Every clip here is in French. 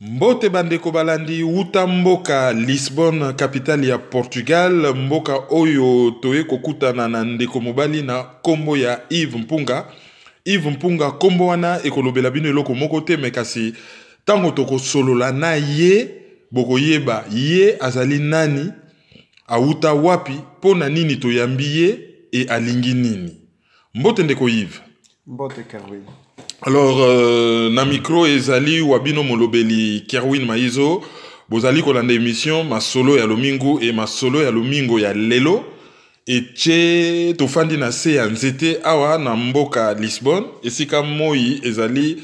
Mbote bandeko balandi uta mboka Lisbonne, capitale ya Portugal, mboka oyo toye kokutana na ndeko mobali na kombo ya Yves Mpunga. Yves Mpunga kombo wana ekolobela bino eloko moko te mekasi tango toko solola na ye bokoyeba ye azali nani, auta wapi, pona nini toyambi ye e alingi nini. Mbote ndeko Yves. Mbote Kerwin. Alors, na micro ezali wabino molobeli Kerwin Maizo, bozali kolanda émission masolo ya lomingo et masolo ya lomingo ya lelo. Et tofandi na se ya nzete awa na mboka Lisbonne, esika moi ezali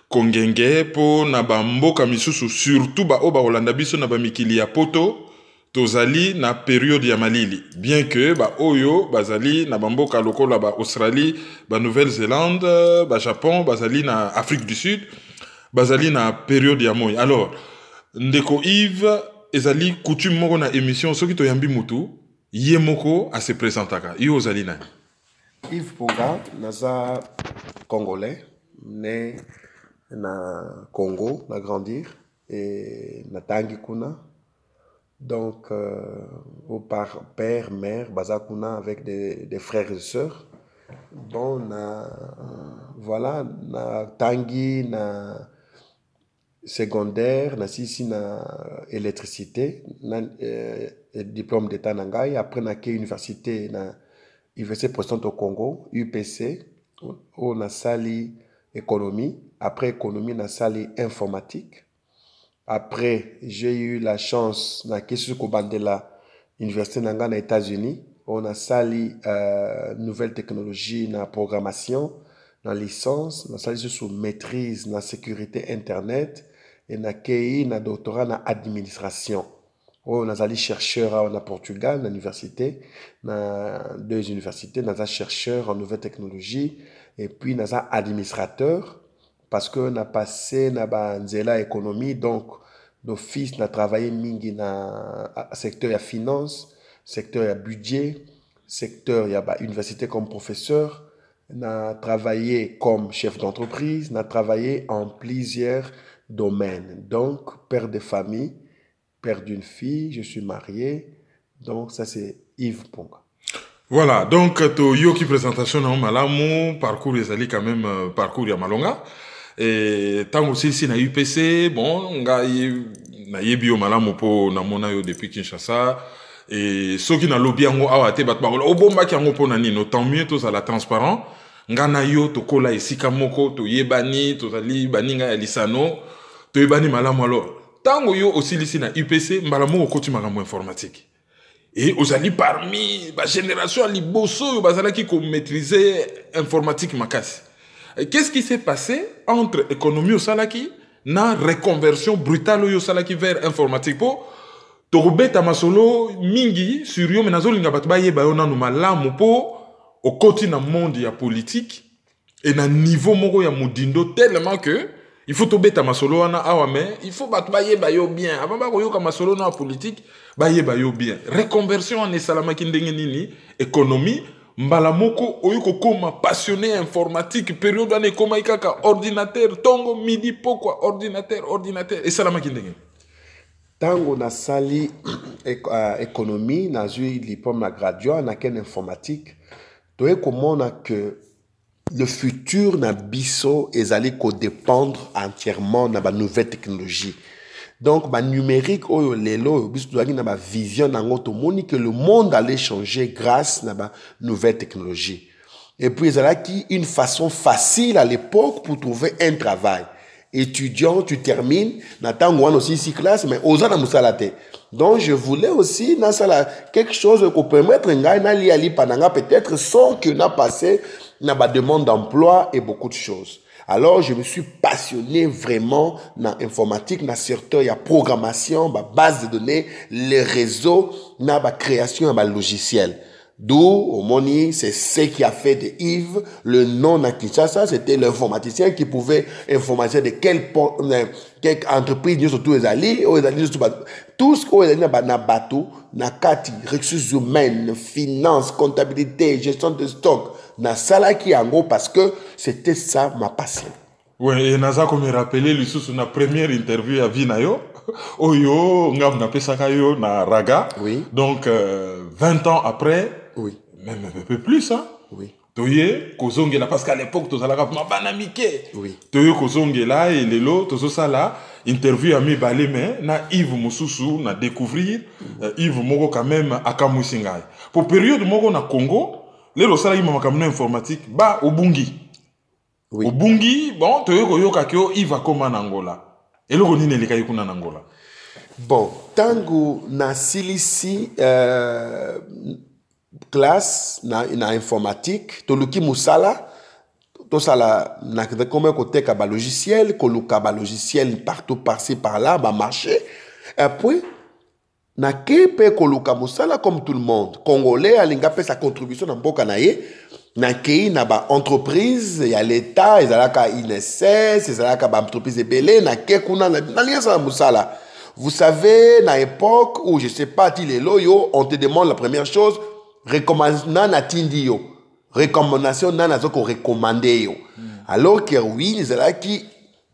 kongenge po na ba mboka misusu, surtout ba oba kolanda biso na ba mikili ya poto, tozali na période ya malili. Bien que ba oyo bazali na ba mboka lokola ba Australie, ba Nouvelle-Zélande, ba Japon, bazali na Afrique du Sud, bazali na période ya moi. Alors, ndeko Yves ezali coutume moko na émission soki to yambi mutu, ye moko a se présentaka. Yo ozali nani? Yves Mpunga, naza congolais, né na Congo, na grandir et na tangi kuna. Donc, au père, mère, Bazakuna avec des frères et sœurs. Bon, voilà, na tangi, na secondaire, na sisi na électricité, na diplôme d'état nangai. Après, na université, na université protestante au Congo, UPC, on a sali économie. Après économie, na sali informatique. Après, j'ai eu la chance, na Kesuko Bandela, Université Nanga, aux États-Unis. On a sali nouvelle technologie, na programmation, na licence, na sali sous maîtrise, na sécurité Internet, et na KI, na doctorat, na administration. On a sali chercheur na Portugal, na université, na deux universités, na chercheur en nouvelle technologie, et puis na administrateur. Parce qu'on a passé na banzela économie, donc d'office n'a travaillé mingi na secteur ya finance, secteur ya budget, secteur ya université comme professeur, n'a travaillé comme chef d'entreprise, n'a travaillé en plusieurs domaines. Donc père de famille, père d'une fille, je suis marié, donc ça c'est Yves Mpunga. Voilà, donc to yoki présentation na malamu, parcours ezali quand même parcours ya malonga. Et tant aussi ici na UPC, bon, na yebi o malamu po na mona yo depuis Kinshasa. Et ceux qui na lobby yango awa te bat bakola obomba ki yango po na nino, tant mieux to za la transparent. Nga na yo to kola esika moko to yebani to zali baninga ya lisano to yebani malamu alors. Tango yo aussi ici na UPC mbalamu okoti makambo informatique. Et ozali parmi ba génération liboso yo bazala ki ko maîtriser informatique makasi. Qu'est-ce qui s'est passé entre économie au salaki na reconversion brutale au salaki vers informatique po torobeta masolo mingi sur yo menazo linga batba ye bayona no malamu po au côté na monde ya politique et na niveau moko ya mudindo tellement que il faut tobeta masolo wana awa mais il faut batba ye bayo bien avant ba koyoka masolo na politique ba ye bayo bien reconversion en esalamaki ndenge nini économie mbala moko oyuko koma passionné informatique période ane koma ikaka ordinateur tongo midi pokwa ordinateur et salama kindenge tango na sali économie na zui diplôme na graduat na ken informatique toye komona que le futur na biso ezali ko dépendre entièrement na ba nouvelle technologie. Donc, ba numérique, oyo lelo, na ba vision, to moni que le monde allait changer grâce à ba nouvelle technologie. Et puis, il y a une façon facile à l'époque pour trouver un travail. Étudiant, tu termines, n'attends aussi 6 classes, mais osa na musalate. Donc, je voulais aussi, quelque chose qu'on permettre, peut-être sans que n'a passé, n'a ba demande d'emploi et beaucoup de choses. Alors, je me suis passionné vraiment dans l'informatique, dans le secteur, il y a programmation, la base de données, les réseaux, dans la création de logiciels. D'où, au Moni, c'est ce qui a fait de Yves, le nom de Kinshasa, c'était l'informaticien qui pouvait informatiser de quelle entreprise nous surtout les alliés, tout ce qu'on a dans bateau, dans kati, ressources humaines, finance, comptabilité, gestion de stock, dans salaki en gros parce que c'était ça ma passion. Oui, et naza comme me rappeler lisusu na première interview à Vinayo, oyo ngam na pesaka yo na Raga. Oui. Donc 20 ans après, Oui. même un peu plus hein. Oui. Toye kozongela parce qu'à l'époque tozalaka mabana mike. Oui. Toye kozongela et lelo tozo sala interview à mi baleme na Yves Mususu na découvrir Yves moko quand même akamusingai. Pour période moko na Congo, lelo sala yima makamna informatique ba obungi. Oui. Obungi, bon, toye koyoka kyo Yves akoma na Angola. Eloko nini eleka yikuna na Angola. Bon, tango na silisi classe na informatique, toluki musala, to sala na comme côté ka ba logiciel, koluka ba logiciel partout par-ci par-là, ba marché. Et puis na kepe koluka musala comme tout le monde. Congolais alinga pe sa contribution na mboka na ye. Na kei na ba entreprise, il y a l'état, il y a la INSS, il y a la entreprise belé, na ke kuna na lien sa musala. Vous savez, na époque où je sais pas ti les loyo, on te demande la première chose, recommandation na tindi yo. Recommandation na zoko recommander yo. Alors que oui, il y a qui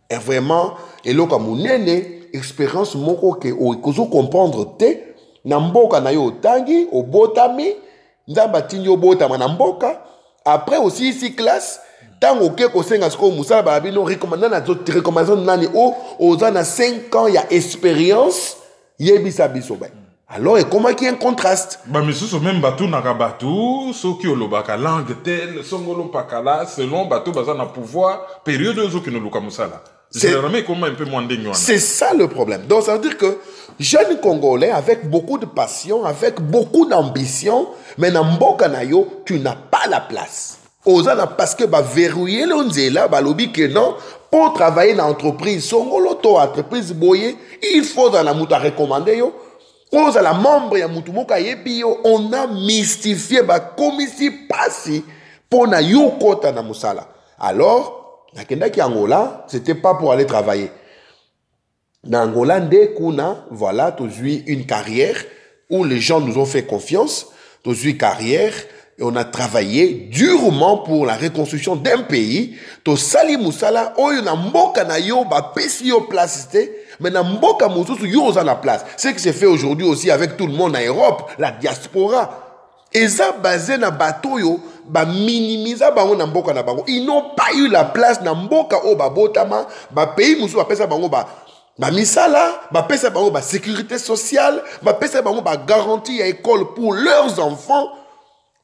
est vraiment et lo comme munene expérience moko ke o kozo comprendre te na mboka na yo tangi o botami ndamba tindi yo botama na mboka. Après aussi ici classe tant que kosenga sko musala ba bino recommandant na recommandation nani o ozana 5 ans ya expérience yebisa biso ba. Alors et comment qu'il y a un contraste? Bah misusu même batu naka batu soki olobaka langue telle songolo pakala selon batu baza na pouvoir période ozo ki no luka musala. C'est ça le problème. Donc, ça veut dire que jeunes Congolais, avec beaucoup de passion, avec beaucoup d'ambition, mais dans Mboka Nayo, tu n'as pas la place. Parce que verrouiller l'onzela, lobby que non, pour travailler dans l'entreprise, son entreprise boye, il faut dans la mouta recommander yo. Aux la membre ya mutumoka yebio, on a mystifié comme ici passé pour na yo kota na musala. Alors, na kendaki Angola, c'était pas pour aller travailler. Dans Angola, dès qu'on a, voilà, tu as eu une carrière où les gens nous ont fait confiance, tu as eu une carrière et on a travaillé durement pour la reconstruction d'un pays. Tu sali musala, oyo na mboka na yo, pesi yo place, mais na mboka mususu yo za la place. Ce qui se fait aujourd'hui aussi avec tout le monde en Europe, la diaspora. Et ça basé na bateau yo, minimiser bango na mboka na bango. Ils n'ont pas eu la place na mboka o botama, pays mususu pesa bango misala, pesa bango sécurité sociale, pesa bango garantie à école pour leurs enfants.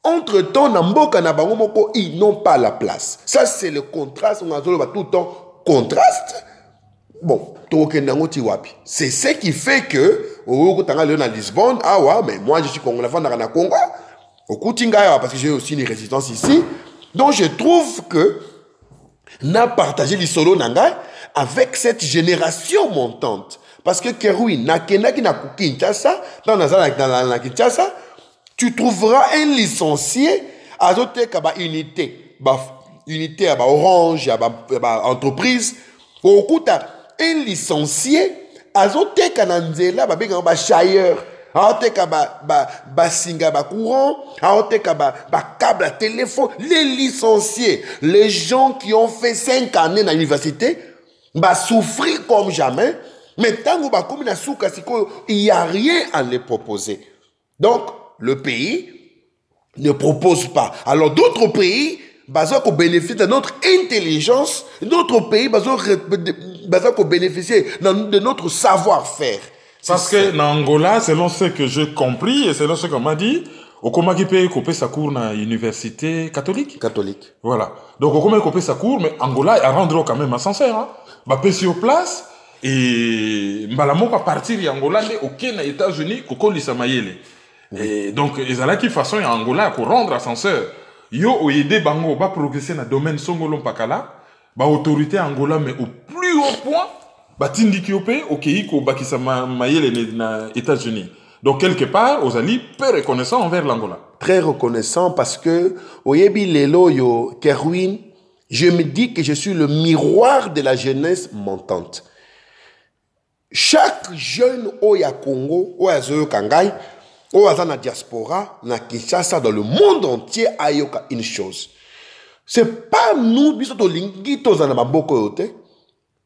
Entre-temps, na mboka na bango moko, ils n'ont pas la place. Ça c'est le contraste, on a tout le temps contraste. Bon, c'est ce qui fait que au à Lisbonne, ah ouais, mais moi je suis congolais, na Congo. Au Koutinga, parce que j'ai aussi une résidence ici. Donc je trouve que n'a partagé l'isolo nangai avec cette génération montante. Parce que Keroui, na Kinshasa, dans la Kinshasa, tu trouveras un licencié à unité. Unité à Orange, à entreprise. Au Kouta, un licencié à Kananzela, à Shire. Aoteka singa courant, aoteka câble à téléphone, les licenciés, les gens qui ont fait 5 années dans l'université, souffrir comme jamais, mais tant il n'y a rien à les proposer. Donc, le pays ne propose pas. Alors, d'autres pays, bénéficient de notre intelligence, d'autres pays, bénéficient de notre savoir-faire. Parce que dans Angola, selon ce que j'ai compris et selon ce qu'on m'a dit, au comment qui peut couper sa cour dans l'université catholique. Catholique. Voilà. Donc au comment couper sa cour, mais Angola a rendu quand même ascenseur. Hein. Passer au place et malamo pas partir Angola aucun aux États-Unis koko lisamayele. Et donc ils allaient qui façon en Angola pour rendre ascenseur. Yo oyede bango ba progresser dans domaine songolo pakala, ba autorité Angola mais au plus haut point. Batindi Kiope, Okeiko, Bakisama Mayele na États-Unis. Donc, quelque part, Ozali, peu reconnaissant envers l'Angola. Très reconnaissant parce que, Oyebi Lelo Yo Kerwin, je me dis que je suis le miroir de la jeunesse montante. Chaque jeune Oya Congo, Oya Zoyo Kangai, Oya Zana Diaspora, na Kinshasa, dans le monde entier, a yoka une chose. C'est pas nous, biso to lingi to zana maboko yote.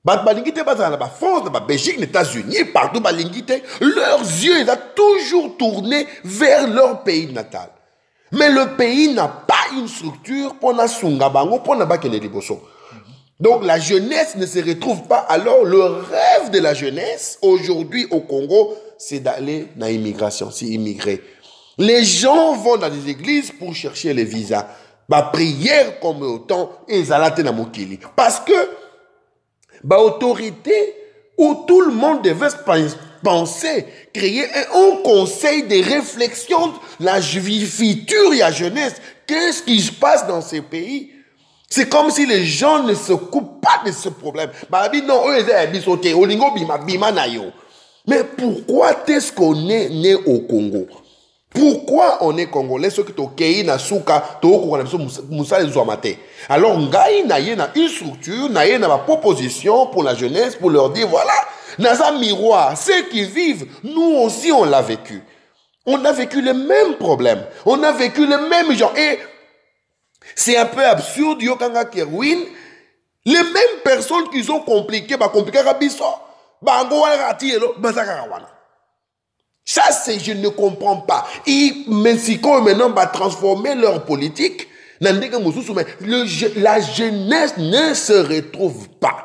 Balingi te bazana ba France, ba Belgique, les États-Unis, partout balingi te, leurs yeux ils ont toujours tourné vers leur pays natal. Mais le pays n'a pas une structure pour la sunga bango pour na bakene liboso. Donc la jeunesse ne se retrouve pas. Alors le rêve de la jeunesse aujourd'hui au Congo, c'est d'aller dans l'immigration, c'est immigrer. Les gens vont dans les églises pour chercher les visas. Ba prière comme autant et zalate na mokili. Parce que ba autorité où tout le monde devait penser, créer un conseil de réflexion de la future et la jeunesse. Qu'est-ce qui se passe dans ces pays? C'est comme si les gens ne se coupent pas de ce problème. Mais pourquoi est-ce qu'on est né au Congo? Pourquoi on est Congolais? Ceux qui sont na souka, alors, ngai na une structure, na une proposition pour la jeunesse, pour leur dire, voilà, dans un miroir, ceux qui vivent, nous aussi on l'a vécu. On a vécu les mêmes problèmes. On a vécu les mêmes gens. Et c'est un peu absurde, Yokanga Kerwin, les mêmes personnes qui ont compliqué, ça, c'est, je ne comprends pas. Et Mexico, maintenant, va transformer leur politique. La jeunesse ne se retrouve pas.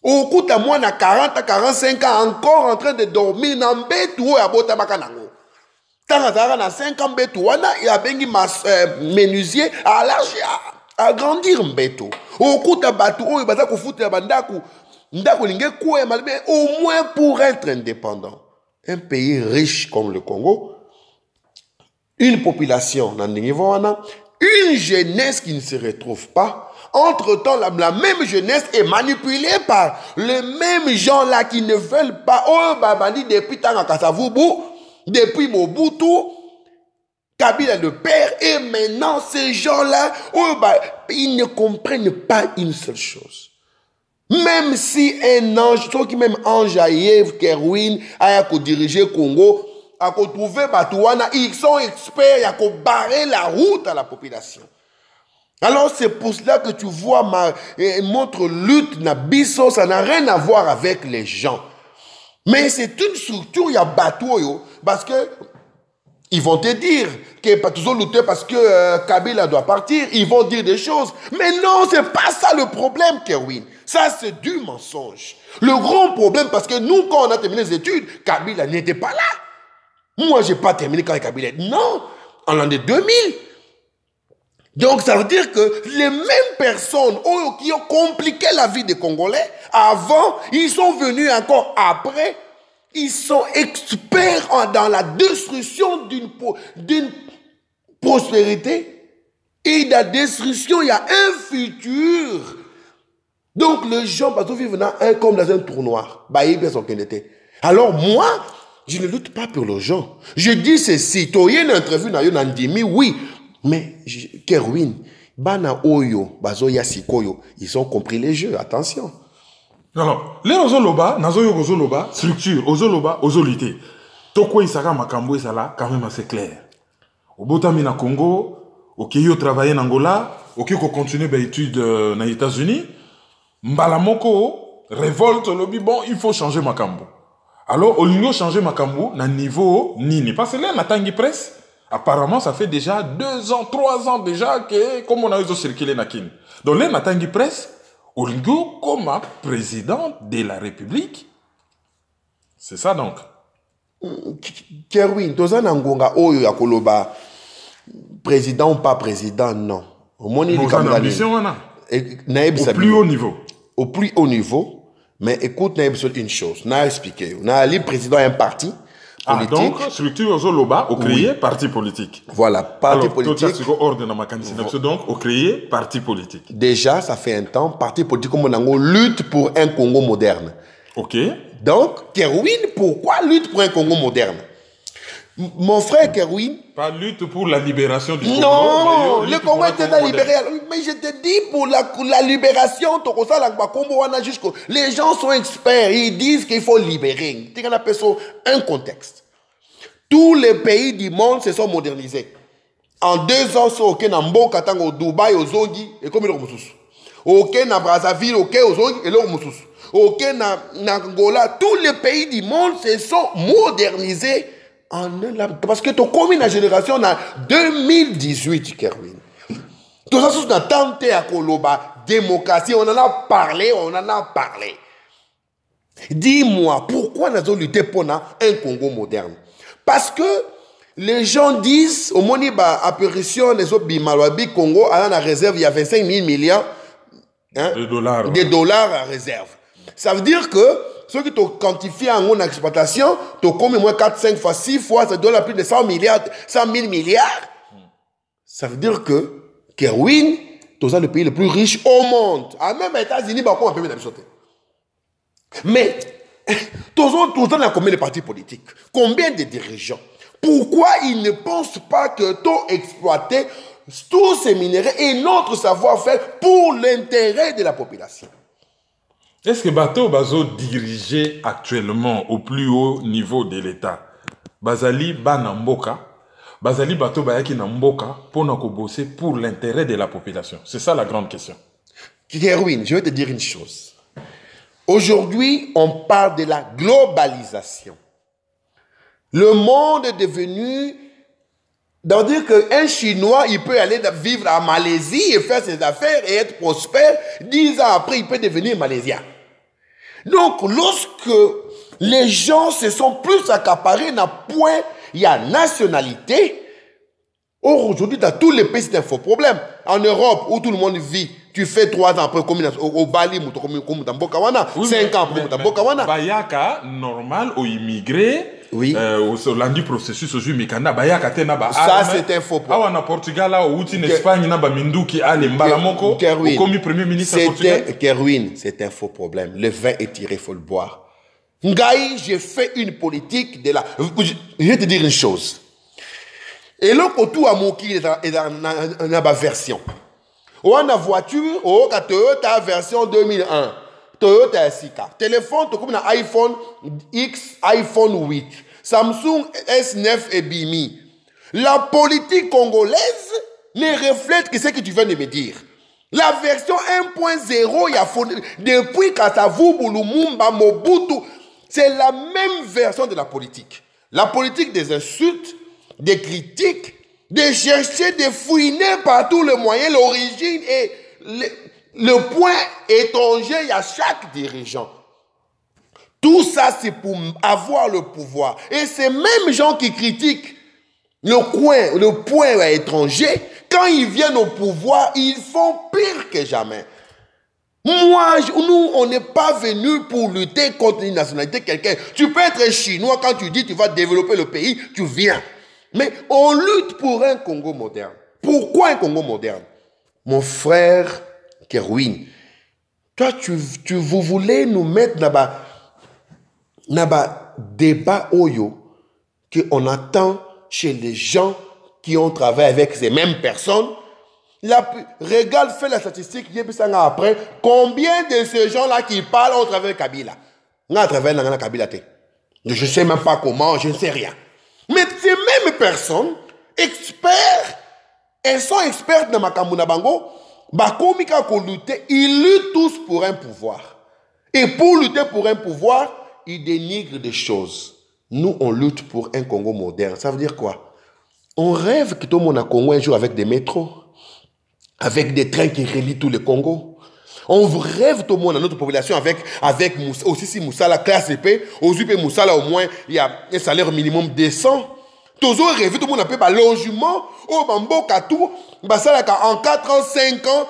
Au coup de moi, à 40 à 45 ans, encore en train de dormir dans le bête ou à Botabakanango. Tant à 5 ans, il y a bengi menuisier à l'argent, à agrandir Mbeto. Au coup de bateau, il va se foutre au moins pour être indépendant. Un pays riche comme le Congo, une population, une jeunesse qui ne se retrouve pas. Entre-temps, la même jeunesse est manipulée par les mêmes gens-là qui ne veulent pas. Oh, Babali, depuis Tanakasavubu, depuis Mobutu, Kabila le père, et maintenant ces gens-là, oh, ils ne comprennent pas une seule chose. Même si un ange, ceux qui même ange Ayev, Kerwin, a dirigé le Congo, a trouvé Batouana, ils sont experts, ils ont barré la route à la population. Alors c'est pour cela que tu vois notre lutte, Nabiso, ça n'a rien à voir avec les gens. Mais c'est une structure, il y a Batouyo, parce que ils vont te dire que pas toujours lutter parce que Kabila doit partir, ils vont dire des choses. Mais non, c'est pas ça le problème, Kerwin. Ça, c'est du mensonge. Le grand problème, parce que nous, quand on a terminé les études, Kabila n'était pas là. Moi, je n'ai pas terminé quand Kabila. Non, en l'année 2000. Donc, ça veut dire que les mêmes personnes qui ont compliqué la vie des Congolais, avant, ils sont venus encore après. Ils sont experts dans la destruction d'une prospérité. Et dans la destruction, il y a un futur. Donc, les gens, parce qu'ils vivent comme dans un trou noir. Alors, moi, je ne lutte pas pour les gens. Je dis ceci. Tu as une entrevue dans Nandimi, oui. Mais, Kerwin, Bana Oyo, Bazo Yasikoyo, ils ont compris les jeux. Attention. Alors, les Ozoloba, Nazoyo Ozoloba, structure, Ozoloba, Ozolité. Toko Isaka Makambo Isala, quand même assez clair. Au Botamina Congo, au Kiyo travailler en Angola, au Kiyo continuer mes études dans les États-Unis. Mbalamoko révolte lobby, bon, il faut changer Makambo. Alors, au lieu de changer Makambo, na niveau Nini. Parce que là, on a Tanguy Presse. Apparemment, ça fait déjà 2 ans, 3 ans déjà que, comme on a eu circulé na Kin. Donc là, on a Tanguy Presse, au lieu comme président de la République. C'est ça donc. Kerwin, Tozan Ngonga Oyo Yakoloba, président ou pas président, non. Au plus haut niveau. Au plus haut niveau, mais écoute, une chose, on a expliqué. On a le président d'un parti politique. Donc, structure Ozoloba, au créer parti politique. Voilà, parti politique. Donc, au créer parti politique. Déjà, ça fait un temps, parti politique comme on lutte pour un Congo moderne. Ok. Donc, Kerwin, pourquoi lutte pour un Congo moderne? Mon frère Kerwin. Pas lutte pour la libération du Congo. Non, le Congo était libéré. Mais je te dis, pour la libération, les gens sont experts. Ils disent qu'il faut libérer. Un contexte. Tous les pays du monde se sont modernisés. En 2 ans, so ok na mboka tango Dubaï ozongi et comme le mususu. Ok na Brazzaville, ok ozongi et le mususu. Ok na Angola, tous les pays du monde se sont modernisés parce que tu as commis la génération en 2018, Kerwin. Tout ça, c'est une tente à Koloba, démocratie, on en a parlé. Dis-moi, pourquoi nous avons lutté pour un Congo moderne? Parce que les gens disent, au moment où apparition les autres Bimalwabi Congo, à la réserve, il y a 25 000 milliards de dollars à réserve. Ça veut dire que ceux qui t'ont quantifié en exploitation, tu as comme moins 4, 5 fois, 6 fois, ça donne plus de 100 000 milliards. Ça veut dire que Kerwin, tu es le pays le plus riche au monde. Même les États-Unis, on peut même sauter. Mais, tu as combien de partis politiques? Combien de dirigeants? Pourquoi ils ne pensent pas que tu as exploité tous ces minéraux et notre savoir-faire pour l'intérêt de la population? Est-ce que Bato Bazo dirigé actuellement au plus haut niveau de l'État? Bazali Banamboka, Bazali Bato Bayaki Namboka pour nous bosser pour l'intérêt de la population. C'est ça la grande question. Kerwin, je vais te dire une chose. Aujourd'hui, on parle de la globalisation. Le monde est devenu... C'est-à-dire qu'un Chinois, il peut aller vivre en Malaisie et faire ses affaires et être prospère. 10 ans après, il peut devenir malaisien. Donc, lorsque les gens se sont plus accaparés dans point, il y a nationalité. Or, aujourd'hui, dans tous les pays, c'est un faux problème. En Europe, où tout le monde vit, tu fais 3 ans après, comme au Bali, comme dans Bokawana, 5 ans après, dans Bokawana. Bayaka, normal, aux immigrés, oui. Au lundi processus, au juge, Bayaka, ça, c'est un faux problème. En Portugal, au Espagne, Minduki, Ale, Mbalamoko, comme premier ministre portugais. Kerwin, c'est un faux problème. Le vin est tiré, il faut le boire. Ngaï, j'ai fait une politique de la... Je vais te dire une chose. Et là, tout à mon qui est dans ma version. On a une voiture, Toyota version 2001. Toyota SK. Téléphone, tu as comme un iPhone X, iPhone 8. Samsung S9 et Bimi. La politique congolaise ne reflète que ce que tu viens de me dire. La version 1.0, il y a depuis Katavu, Lumumba, Mobutu, c'est la même version de la politique. La politique des insultes, des critiques, de chercher, de fouiner par tous les moyens l'origine et le point étranger à chaque dirigeant. Tout ça, c'est pour avoir le pouvoir. Et ces mêmes gens qui critiquent le point étranger, quand ils viennent au pouvoir, ils font pire que jamais. Nous, on n'est pas venus pour lutter contre une nationalité quelqu'un. Tu peux être chinois, quand tu dis que tu vas développer le pays, tu viens. Mais on lutte pour un Congo moderne. Pourquoi un Congo moderne? Mon frère Kerwin, toi, vous voulez nous mettre là-bas débat oyo qu'on attend chez les gens qui ont travaillé avec ces mêmes personnes. Regarde, fais la statistique, après, combien de ces gens-là qui parlent ont travaillé avec Kabila? On a travaillé avec Kabila. Je ne sais même pas comment, je ne sais rien. Mais ces mêmes personnes, experts, elles sont expertes dans Makamuna Bango, ils luttent tous pour un pouvoir. Et pour lutter pour un pouvoir, ils dénigrent des choses. Nous, on lutte pour un Congo moderne. Ça veut dire quoi? On rêve que tout le monde a Congo un jour avec des métros, avec des trains qui relient tout le Congo. On rêve tout le monde, notre population, avec aussi si Moussala, classe épée, aux UP Moussala, au moins, il y a un salaire minimum décent. Toujours rêvé, tout le monde a fait un logement, au Bambo, Katou, en 4 ans, 5 ans,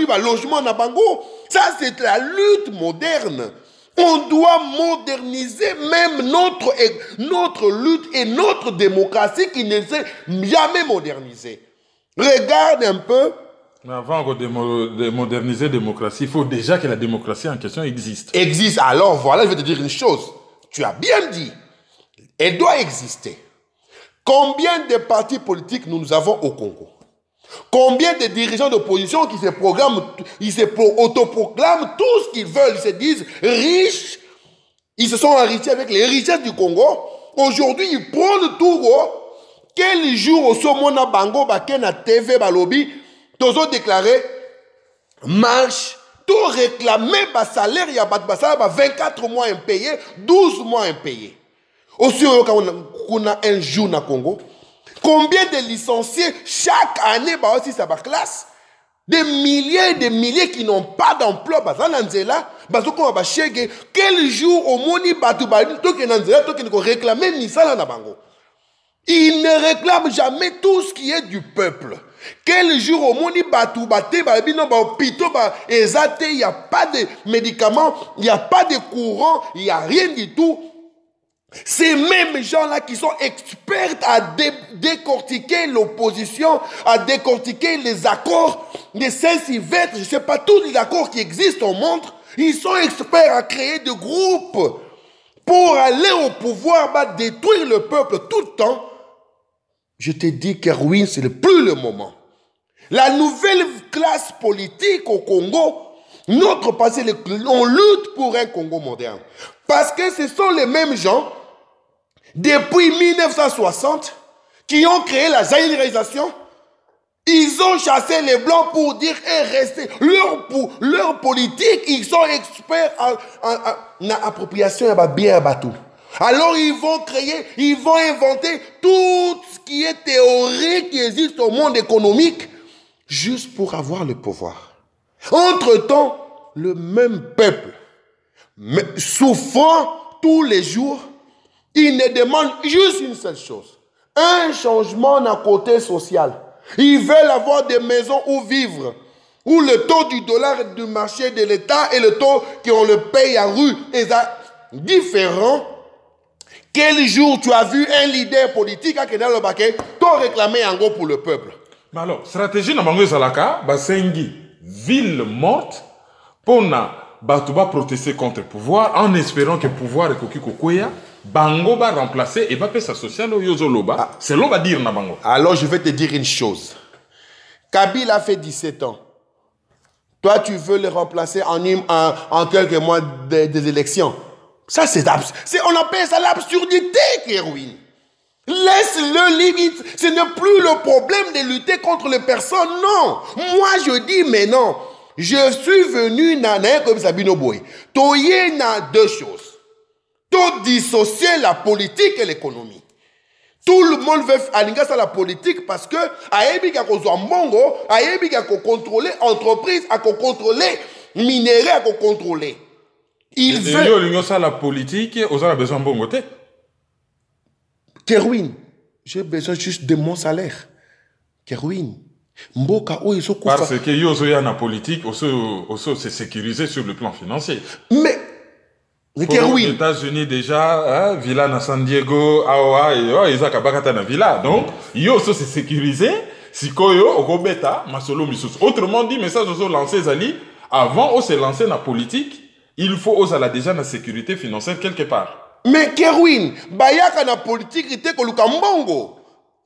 un logement na Bango. Ça, c'est la lutte moderne. On doit moderniser même notre lutte et notre démocratie qui ne s'est jamais modernisée. Regarde un peu. Mais avant de moderniser la démocratie, il faut déjà que la démocratie en question existe. Existe. Alors voilà, je vais te dire une chose. Tu as bien dit. Elle doit exister. Combien de partis politiques nous avons au Congo? Combien de dirigeants d'opposition qui autoproclament tout ce qu'ils veulent, ils se disent riches, ils se sont enrichis avec les richesses du Congo. Aujourd'hui, ils prennent tout quel jour au somona bango baké na TV balobi tozo déclaré marche tout réclamer bas salaire ya bat basala ba 24 mois impayés 12 mois impayés aussi on a un jour na Congo combien de licenciés chaque année ba aussi ça ba classe des milliers qui n'ont pas d'emploi bazana nzela bazoko ba chege quel jour au moni batu ba to ke nzela to ke ko réclamer misala na bango. Il ne réclame jamais tout ce qui est du peuple. Quel jour au monde il n'y a pas de médicaments, il n'y a pas de courant, il n'y a rien du tout. Ces mêmes gens-là qui sont experts à décortiquer l'opposition, à décortiquer les accords de Saint-Sylvestre, je ne sais pas, tous les accords qui existent au monde, ils sont experts à créer des groupes pour aller au pouvoir, détruire le peuple tout le temps. Je te dis que ruine, ce n'est plus le moment. La nouvelle classe politique au Congo, notre passé, on lutte pour un Congo moderne. Parce que ce sont les mêmes gens, depuis 1960, qui ont créé la zaïrisation. Ils ont chassé les Blancs pour dire et rester. Leur politique, ils sont experts en appropriation de biens bateau. Alors ils vont créer, ils vont inventer tout ce qui est théorique qui existe au monde économique juste pour avoir le pouvoir. Entre-temps, le même peuple, souffrant tous les jours, il ne demande juste une seule chose, un changement d'un côté social. Ils veulent avoir des maisons où vivre, où le taux du dollar du marché de l'État et le taux qu'on le paye à rue est différent. Quel jour tu as vu un leader politique qui est dans le baquet, t'as réclamé en gros pour le peuple? Mais alors, stratégie dans Bango Zalaka, Basengi, ville morte, pour na Batouba protester contre le pouvoir, en espérant que le pouvoir est Koki Kokoya, Bango va remplacer et va payer sa sociale au Yozoloba. C'est l'on va dire na Bango. Alors je vais te dire une chose. Kabila a fait 17 ans. Toi, tu veux le remplacer en quelques mois des élections. Ça, on appelle ça l'absurdité qui ruine. Laisse-le limite. Ce n'est plus le problème de lutter contre les personnes. Non. Moi, je dis, mais non. Je suis venu comme Sabino Boy. Toye na deux choses. Tout dissocier la politique et l'économie. Tout le monde veut aller à la politique parce que Aébi a mbongo, Aébi a contrôler entreprise, a contrôler minerai, a contrôler. Il veut la politique, on a besoin de bon côté. Kerwin, j'ai besoin juste de mon salaire. Kerwin, Mboka, parce que yo y a la politique, aussi c'est sécurisé sur le plan financier. Mais aux États-Unis déjà, hein, villa na San Diego, Awa, ils ont kabakata na villa. Donc, yo c'est sécurisé. Si koyo okobeta masolo misus. Autrement dit, message aux lancé Zali, avant on s'est lancé na politique. Il faut aussi déjà la sécurité financière quelque part. Mais Kerwin, bayaka na politique ite ko lukambongo.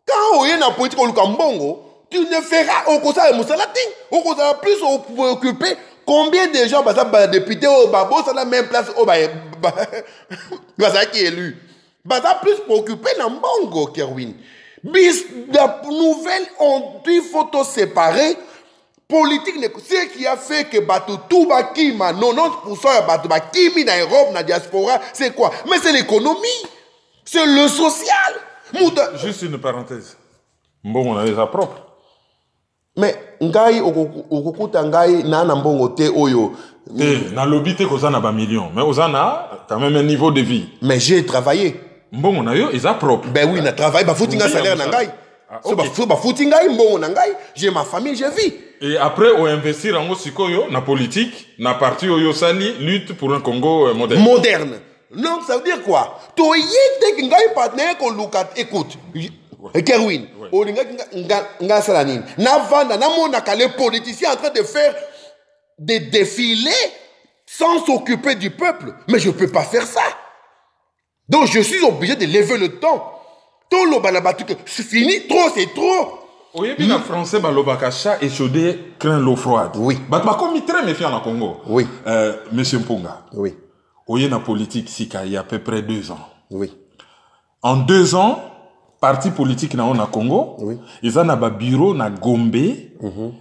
Quand on est na politique ko lukambongo, tu ne feras au cosa de Moussalati. Au cosa plus occupé. Combien de gens, députés au Babo, ça la même place au Baza qui est élu. Baza plus préoccupé dans Mbongo, Kerwin. Bis, la nouvelle, il faut tout séparer. Politique, ce qui a fait que tout Bakima, 90% de Batou Bakimi dans l'Europe, dans la diaspora, c'est quoi? Mais c'est l'économie. C'est le social. Juste une parenthèse. Bon, on a déjà propre. Mais ngai okukuta ngai na mbongo te oyo na lobby te kozana ba millions mais ozana quand même un niveau de vie. Mais j'ai travaillé. Mbongo na yo ils a propre. Ben oui, na travail ba foutinga salaire na ngai. So ba foutinga mbongo na ngai, j'ai ma famille, je vis. Et après on investir en sikoyo na politique, na parti oyo sali lutte pour un Congo moderne. Moderne. Donc ça veut dire quoi? To yete ngai partenaire ko lukat écoute. Kerwin, les politiciens en train de faire des défilés sans s'occuper du peuple. Mais je ne peux pas faire ça. Donc je suis obligé de lever le temps. Tout le balabatu, c'est fini, trop, c'est trop. Oui, puis en français, l'obakacha est chaudé, craint l'eau froide. Oui. Bah, comme très méfiant au Congo. Oui. Monsieur Mpunga. Oui. Oui, la politique, il y a à peu près 2 ans. Oui. En 2 ans, parti politique na on a Congo, oui. Ils ont un bureau na Gombe,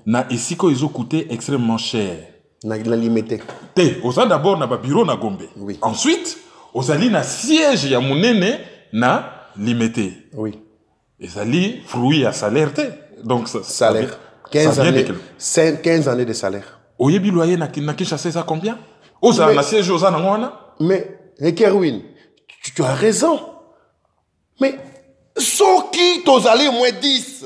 na esiko ils ont coûté extrêmement cher. Na limité. Ils ont d'abord un bureau na Gombe. Oui. Ensuite, ils ont un siège ya monene na limité. Oui. Ils ont fruit à salaire. Donc salaire. 15 années de salaire. Oyebi loyer na Kinshasa ça combien? Oza na siège oza na ngwana? Mais Kerwin, tu as raison. Mais ceux qui t'ont allé moins 10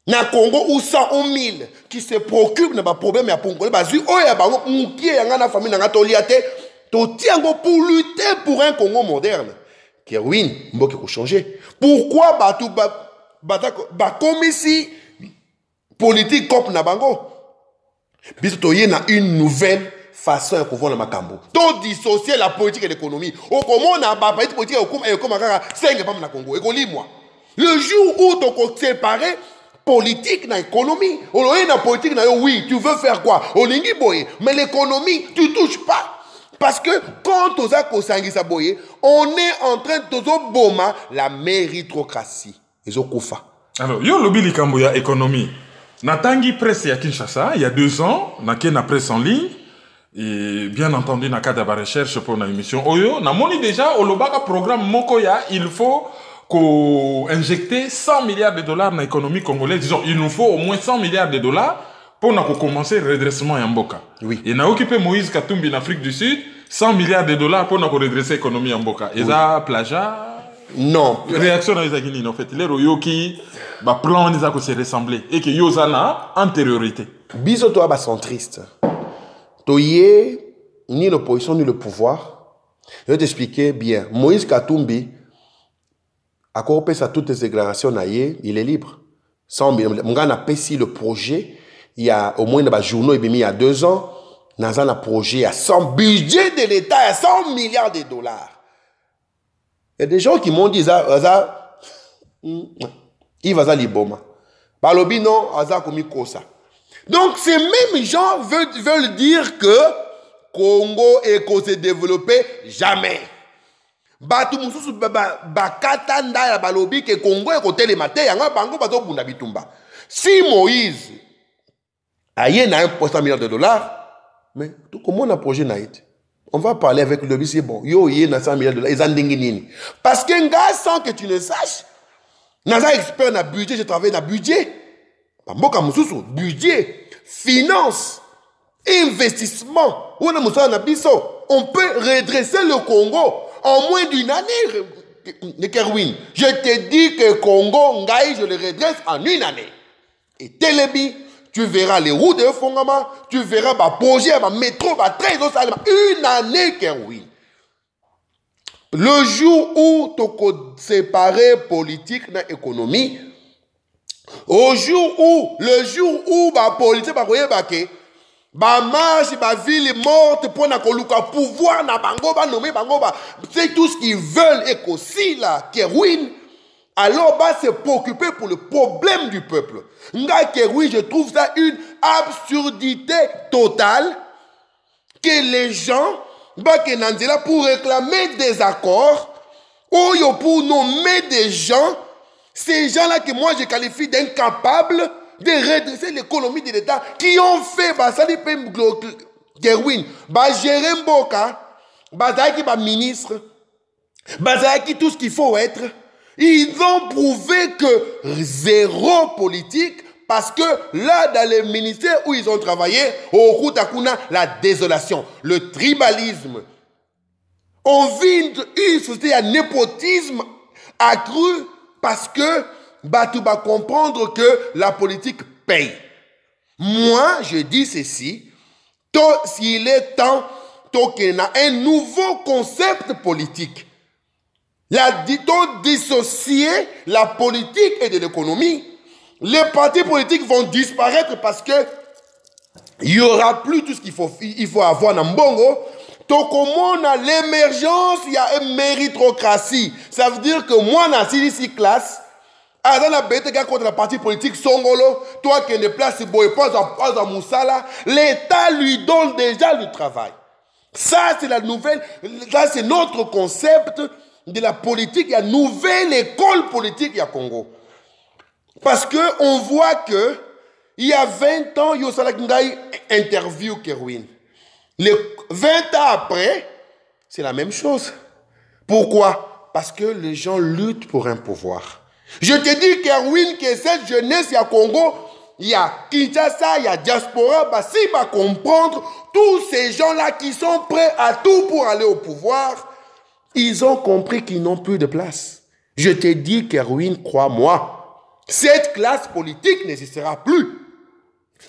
na Congo ou 100 ou 1000 qui se préoccupent de problème ya Congolais bazu oya bango mukie yanga na famille na toliate to tiango pour lutter pour un Congo moderne. Kerwin, mboke ko changer. Pourquoi batu ba comme ici politique comme na bango? Biso to yé na une nouvelle façon de voir le macambo. To dissocier la politique et l'économie. Au comment on a ba politique et comme kaka 5 pas na Congo. Et qu'on lit moi. Le jour où tu séparer politique na économie, on a politique na oui, tu veux faire quoi? Olingi boye, mais l'économie, tu touches pas. Parce que quand on a kosangisa boye, on est en train de boma la méritocratie. Ils ont koufa. Alors, yo lobby likambo ya économie. Natangi presse ya Kinshasa, il y a 2 ans, na presse en ligne. Et bien entendu, na cadre de recherche pour une émission Oyo, na moni déjà, au lobaka programme Mokoya, il faut qu'on injecter 100 milliards de dollars dans l'économie congolaise. Disons, il nous faut au moins 100 milliards de dollars pour commencer le redressement en Mboka. Oui. Et na occupé Moïse Katumbi en Afrique du Sud, 100 milliards de dollars pour redresser l'économie en Mboka. Et ça, plagiat? Non. Réaction dans les Aguinines, en fait. Les Royoki, plan, ils ont se ressembler. Et que Yozana, antériorité. Biso toi, centriste. Toye, ni l'opposition, ni le pouvoir. Je vais t'expliquer bien. Moïse Katumbi, à quoi on à toutes les déclarations, il est libre. On a payé le projet, il y a au moins dans journaux, il y a 2 ans, dans un projet, il y a 100 budget de l'État, il y a 100 milliards de dollars. Il y a des gens qui m'ont dit, il va à l'Iboma. Balobi non, Aza komi kosa. Donc ces mêmes gens veulent dire que Congo est se développer jamais. Batu mususu bakatanda ya balobi que Congo est côté les maté yanga bango bato bunda bitumba. Si Moïse a eu un poste à $1 milliard, mais tout comment on a projet naït? On va parler avec le lobby, c'est bon. Yo, il y a 100 milliards de dollars. Ils ont dingue. Parce qu'un gars, sans que tu ne saches, Naza expert dans le budget, je travaille dans le budget. Budget, finance, investissement. On peut redresser le Congo en moins d'1 année. Kerwin, je te dis que Congo, Ngaï, je le redresse en 1 année. Et Télébi, tu verras les routes de Fongama, tu verras le projet, le métro, le train, 1 année, Kerwin. Le jour où tu séparer politique et économie, le jour où la politique va marche, la ville est morte pour le pouvoir, c'est tout ce qu'ils veulent et qu'aussi là, Kerwin, alors va se préoccuper pour le problème du peuple. Kerwin, je trouve ça une absurdité totale que les gens pour réclamer des accords ou pour nommer des gens, ces gens-là que moi je qualifie d'incapables de redresser l'économie de l'État, qui ont fait Basali Kerwin, gérer Mboka, Bazaki ministre, Bazaki tout ce qu'il faut être. Ils ont prouvé que 0 politique. Parce que là, dans les ministères où ils ont travaillé, au Koutakuna, la désolation, le tribalisme. On vit une société à népotisme accru parce que tu vas comprendre que la politique paye. Moi, je dis ceci, s'il est temps qu'il y a un nouveau concept politique, dissocier la politique et de l'économie. Les partis politiques vont disparaître parce que il n'y aura plus tout ce qu'il faut avoir dans Mbongo. Donc, comme on a l'émergence, il y a une méritocratie. Ça veut dire que moi, dans la classe, dans la bête contre la partie politique Songolo, toi qui ne place pas à Moussala, l'État lui donne déjà le travail. Ça, c'est la nouvelle, ça, c'est notre concept de la politique, il y a nouvelle école politique au Congo. Parce qu'on voit que il y a 20 ans, il y a eu interview Kerwin. 20 ans après, c'est la même chose. Pourquoi? Parce que les gens luttent pour un pouvoir. Je te dis, Kerwin, que cette jeunesse, il y a Congo, il y a Kinshasa, il y a diaspora, bah, si va comprendre, tous ces gens-là qui sont prêts à tout pour aller au pouvoir, ils ont compris qu'ils n'ont plus de place. Je te dis, Kerwin, crois-moi, cette classe politique n'existera plus.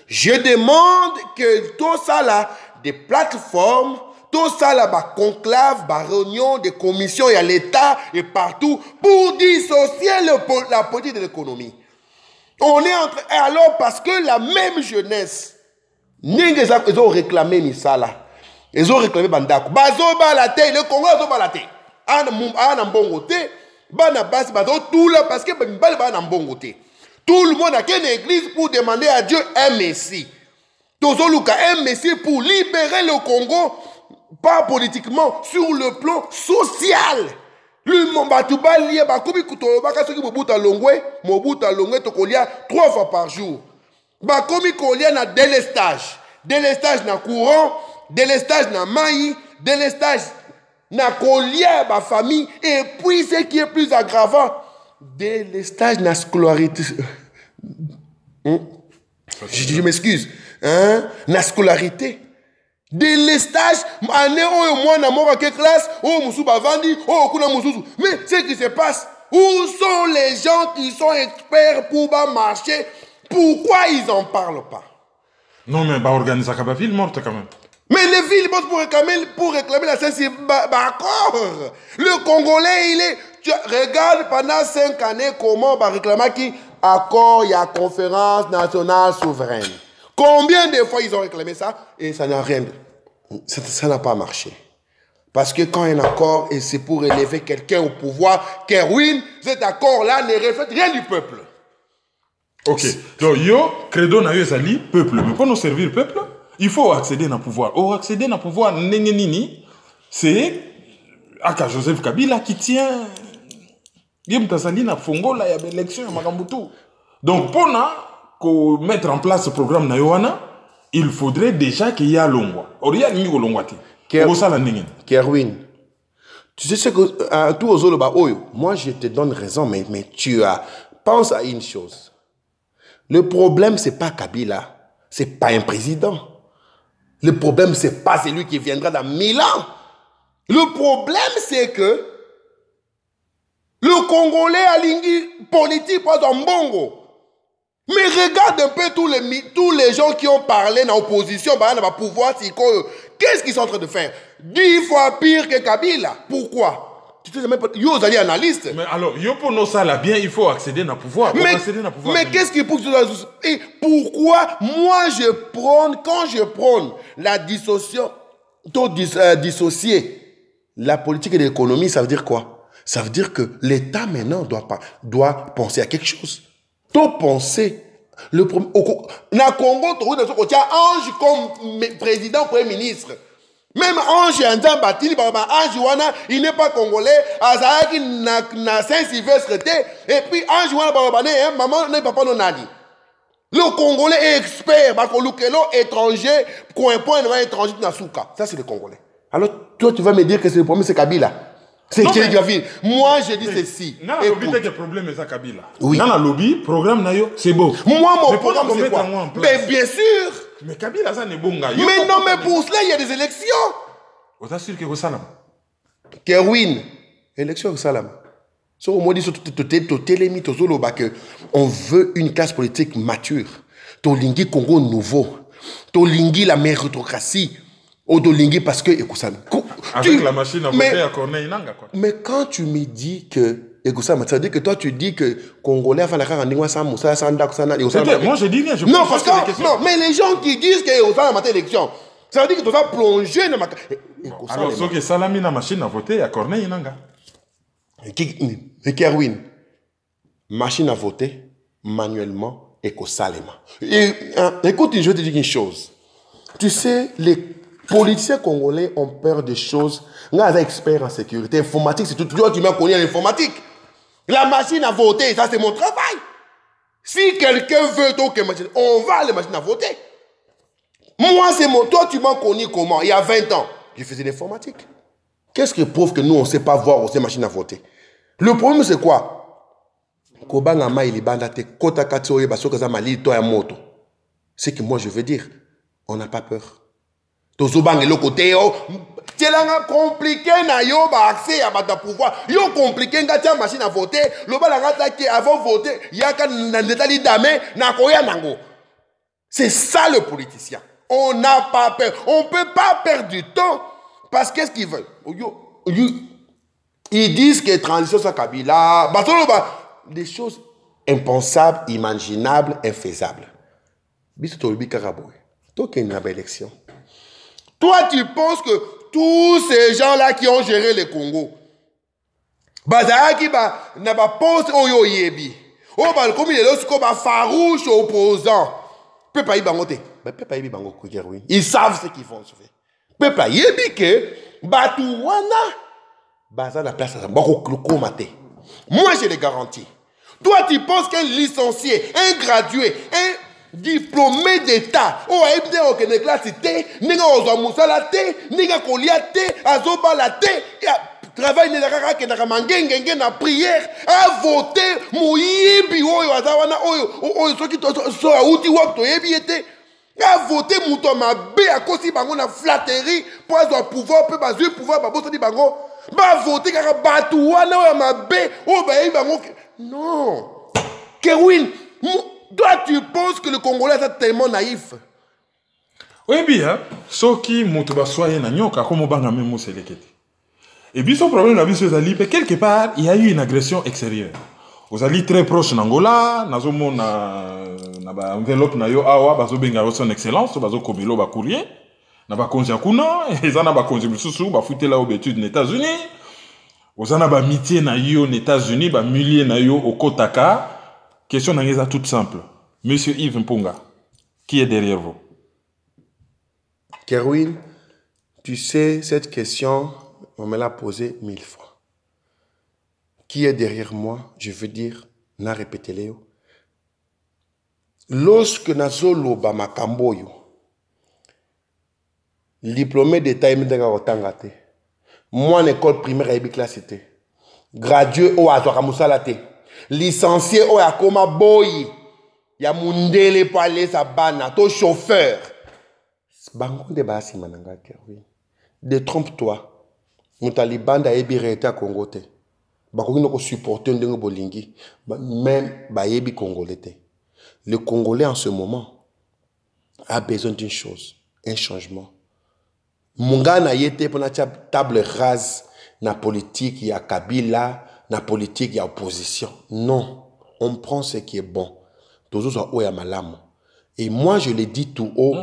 Je demande que tout ça là, des plateformes, tout ça là, bah, conclave, bah, réunion, des commissions, il y a l'État et partout pour dissocier la politique de l'économie. On est en train, alors parce que la même jeunesse, ils ont réclamé ça là. Ils ont réclamé Bandako. Bazo balate, le Congo a balate. An mbongote, bana basi bazo tout là parce que bana mbongote. Tout le monde a qu'une église pour demander à Dieu un messie. Tozoluka un messie pour libérer le Congo, pas politiquement, sur le plan social. Le Mombatuba lié bakubi kutoloba kasoki mobuta longwe tokolia 3 fois par jour. Bakomi kolia na délestage na courant, délestage na maï, délestage na kolia ba famille et puis ce qui est plus aggravant, délestage na scolarité. Je m'excuse, hein, na scolarité. Délestage, année où moi na mort quelle classe, oh musu bavandi, oh kuna mususu. Mais ce qui se passe, où sont les gens qui sont experts pour marcher? Pourquoi ils en parlent pas? Non mais bah organiser la ville morte quand même. Mais les villes mortes pour réclamer la censure, d'accord. Le Congolais il est, tu regarde pendant 5 années comment bah réclamer qui accord, il y a conférence nationale souveraine. Combien de fois ils ont réclamé ça et ça n'a rien. Ça n'a pas marché. Parce que quand un accord, et c'est pour élever quelqu'un au pouvoir, Kerwin, cet accord-là ne reflète rien du peuple. Ok. Donc, yo, credo na yo ezali, peuple. Mais pour nous servir le peuple, il faut accéder au pouvoir. Or, accéder au pouvoir, c'est Aka Joseph Kabila qui tient. Yem Tazali na Fongola, il y a l'élection à Magambutu. Donc, pour mettre en place ce programme na Yohana, il faudrait déjà qu'il y ait Longwa. Or, il y a Nigo Longwati. Kerwin, tu sais ce que tout aux autres, moi je te donne raison, mais tu pense à une chose. Le problème, c'est pas Kabila, c'est pas un président. Le problème, c'est pas celui qui viendra dans 1000 ans. Le problème, c'est que le Congolais a l'ingui politique pas en bongo. Mais regarde un peu tous les gens qui ont parlé dans l'opposition, dans pouvoir, qu'est-ce qu'ils sont en train de faire? 10 fois pire que Kabila. Pourquoi? Tu sais même pas, yo allez analyste. Mais alors, yo pour nous ça là bien, il faut accéder au pouvoir. Mais qu'est-ce qui pousse et pourquoi moi quand je prends la dissociation, dissocier la politique et l'économie, ça veut dire quoi? Ça veut dire que l'État maintenant doit penser à quelque chose. Tout penser. Na Congo, tu as Ange comme président, premier ministre. Même Ange Anzan Batini, Ange Wana, il n'est pas congolais. Azaki na Saint-Sylvestre, et puis Ange Wana, maman n'est pas nani. Le Congolais est expert, étranger, point étranger na Souka. Ça, c'est le Congolais. Alors, toi, tu vas me dire que c'est le problème, c'est Kabila. C'est qui la ville. Moi, je dis ceci. Non, lobby, t'as des problèmes, c'est Kabila. Oui. Dans le lobby, programme, c'est beau. Moi, mon programme, c'est quoi? Mais bien sûr. Mais Kabila, ça n'est bon. Mais non, mais pour cela, il y a des élections. Vous êtes sûr que vous salam? Kerwin, élection au salam. So, au moins, on veut une classe politique mature. Tolingi Congo nouveau. Tolingi la méritocratie. Odolingi parce que avec la machine à voter à Corneille Nanga quoi. Mais quand tu me dis que ça veut dire que toi tu dis que Congolais va la faire en Ingwa sans Moussa sans Dak sans moi je dis rien, je non parce que non mais les gens qui disent que ça va élection ça veut dire que tu vas plonger dans ma alors ce que Salami la machine à voter à Corneille Nanga et Kerwin machine à voter manuellement et Salema. Écoute, je vais te dire une chose. Tu sais, Politiciens congolais ont peur des choses. Nous sommes experts en sécurité informatique. C'est tout toi qui m'as connu en informatique. La machine à voter, ça c'est mon travail. Si quelqu'un veut donc une machine, on va à la machine à voter. Moi, c'est mon... Toi, tu m'as connu comment? Il y a 20 ans. Je faisais l'informatique. Qu'est-ce qui prouve que nous, on ne sait pas voir aussi machine à voter? Le problème, c'est quoi? C'est que moi, je veux dire, on n'a pas peur. Tozobang le côté c'est là compliqué na yo ba accès à bata pouvoir yo compliqué ngati machine à voter le ba ngata qui avant voter yaka na ndetali dame na koya nango. C'est ça le politicien. On n'a pas peur. On ne peut pas perdre du temps parce qu'est-ce qu'ils veulent? Ils disent que transition ça Kabila, des choses impensables, imaginables, infaisables. Biso tolobi karaboy. Toi qui n'a pas élection. Toi, tu penses que tous ces gens-là qui ont géré le Congo, Bazaki n'a pas pensé au Yoyebi. Oh, comme il est là, c'est un farouche opposant. Peut pas y bangoter. Peut pas y bangoter. Ils savent ce qu'ils font. Peut pas y que Batouana. Baza la place à moi, je les garantis. Toi, tu penses qu'un licencié, un gradué, un diplômé d'État, oh, il a une classe, il a travail na prière, à voter, moyibi, à voter, mouton ma bé, à cause de la flatterie, pour avoir pouvoir, peut pas pouvoir, pas voter, bah voter, car batouana, ma bé, oh, bah, non. Kerwin, toi, tu penses que le Congolais est tellement naïf? Oui, bien, ce qui m'a soigné, comme on a même et puis son problème, quelque part, il y a eu une agression extérieure. Vous allez très proche d'Angola, nous avons une enveloppe, son excellence, nous avons un courrier, nous avons un congé, nous avons un congé, nous avons études aux États-Unis, nous avons un métier aux États-Unis, un millier au Kotaka. Question est toute simple. Monsieur Yves Mpunga, qui est derrière vous? Kerwin, tu sais, cette question, on me l'a posée 1000 fois. Qui est derrière moi? Je veux dire, n'a répété Léo. Lorsque Nazolo Bamakamboyo, diplômé d'État, moi, en école primaire, j'ai classe, gradué au Azoramoussalate, licencié au Akoma Boyi, ya Mundele Palais Sabana, ton chauffeur. Détrompe-toi. Mon Taliban a été à Congo. Bako supporter ndenge bolingi même bayebi congolais. Le Congolais en ce moment a besoin d'une chose, un changement. Munga na yete pour la table rase na politique ya Kabila, na politique ya opposition. Non, on prend ce qui est bon. Toujours oya malamu. Et moi, je l'ai dit tout haut.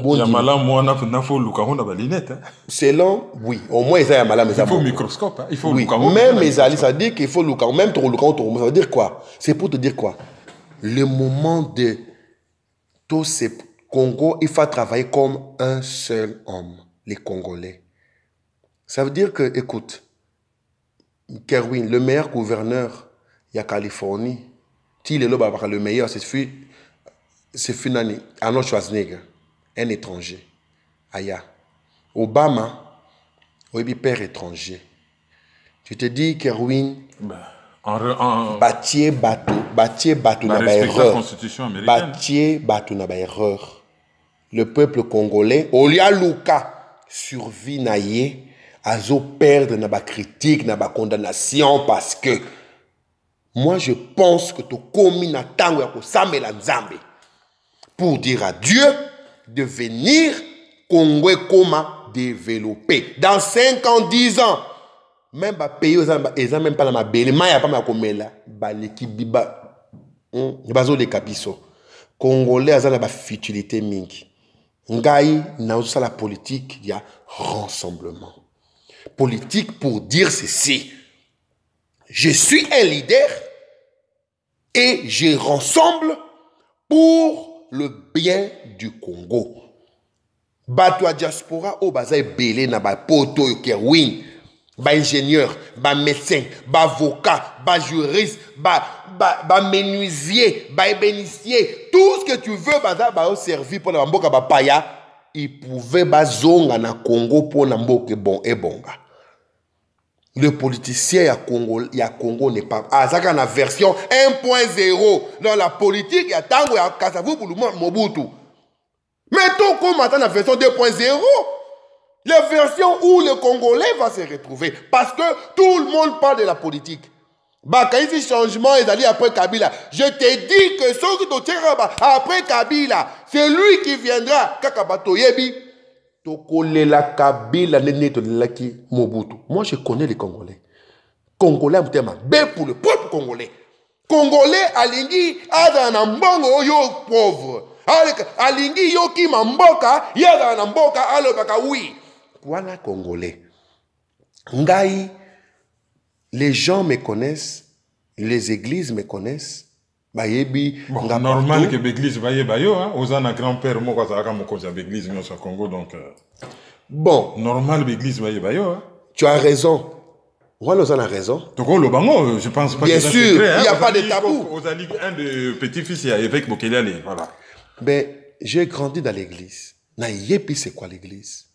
Selon, oui, au moins, il faut un microscope. Il faut oui. Même les alliés, ça dit qu'il faut Luka, même trop Luka, ça veut dire quoi? C'est pour te dire quoi? Le moment de tous ces Congo, il faut travailler comme un seul homme, les Congolais. Ça veut dire que, écoute, Kerwin, le meilleur gouverneur, il y a Californie. Il est le meilleur, c'est Funani, Arnold Schwarzenegger, un étranger. Aya. Obama, oui, père étranger. Tu te dis, Kerwin, Batier Batou n'a pas erreur. Batier Batou n'a pas erreur. Le peuple congolais, Olia Luka, survit naïe, azo perdre n'a pas critique, n'a pas condamnation parce que moi je pense que tu commis na tango ya ko sambela nzambe. Pour dire à Dieu de venir Congo et Koma développer. Dans 5 ans, 10 ans, même les pays, ils n'ont même pas la belle, il n'y a pas ma comela, l'équipe biba, bazo de kabiso. Congolais, ils ont la futilité mingi. Ngai, n'a aussi la politique, il y a rassemblement. Politique pour dire ceci. Je suis un leader et je rassemble pour le bien du Congo. Bato a diaspora o baza belé na ba poto yo Kerwin. Ba ingénieur, ba médecin, ba avocat, ba juriste, ba menuisier, ba ébénissier, tout ce que tu veux baza ba au servi pour la mboka ba paya, il pouvait ba zonga na Congo pour na mboka bon et bonga. Le politicien ya Congo n'est pas ah ça la version 1.0 dans la politique ya tango ya Kasavu pour le Mobutu. Mettons comme maintenant la version 2.0. La version où le Congolais va se retrouver. Parce que tout le monde parle de la politique. Bah, quand il y a changement, ils allaient après Kabila. Je te dis que ceux qui te après Kabila, c'est lui qui viendra. Kakabato Yebi. Tokolela Kabila Nenetolaki Mobutu. Moi, je connais les Congolais. Congolais, B pour le peuple congolais. Congolais, Alingi, Adana Mbongo, yo pauvre. Alingi, yo ki mamboka, Yadana Mboka, alobaka, oui. Voilà, Congolais. Ngai, les gens me connaissent, les églises me connaissent. Bayebi, bon, normal que l'église baye bayo, hein. Aux un grand-père, moi, quand ça a commencé à l'église, nous, au Congo, donc. Bon. Normal, l'église baye bayo, hein. Tu as raison. Voilà, on a raison. Donc, le bango, je pense pas bien que sûr, secret, il n'y a pas de tabou. Aux alliés, un de petits-fils, il y a évêque Bokele, voilà. Mais j'ai grandi dans l'église. Na yepi, c'est quoi l'église?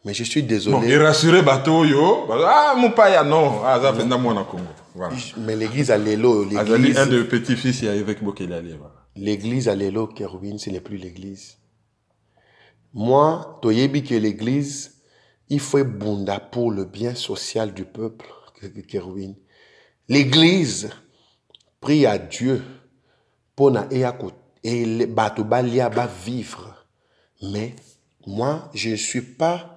Mais je suis désolé. Bon, et rassuré bateau yo, ah mon paya non, ah ça fait dans mon Congo. Voilà. Mais l'église à l'élo, l'église. Un de petits-fils il y a avec Bokele voilà. L'église à l'élo Kerwin, ce n'est plus l'église. Moi, toyebi que l'église, il faut bunda pour le bien social du peuple Kerwin. L'église prie à Dieu pour na et bato balia ba vivre. Mais moi, je ne suis pas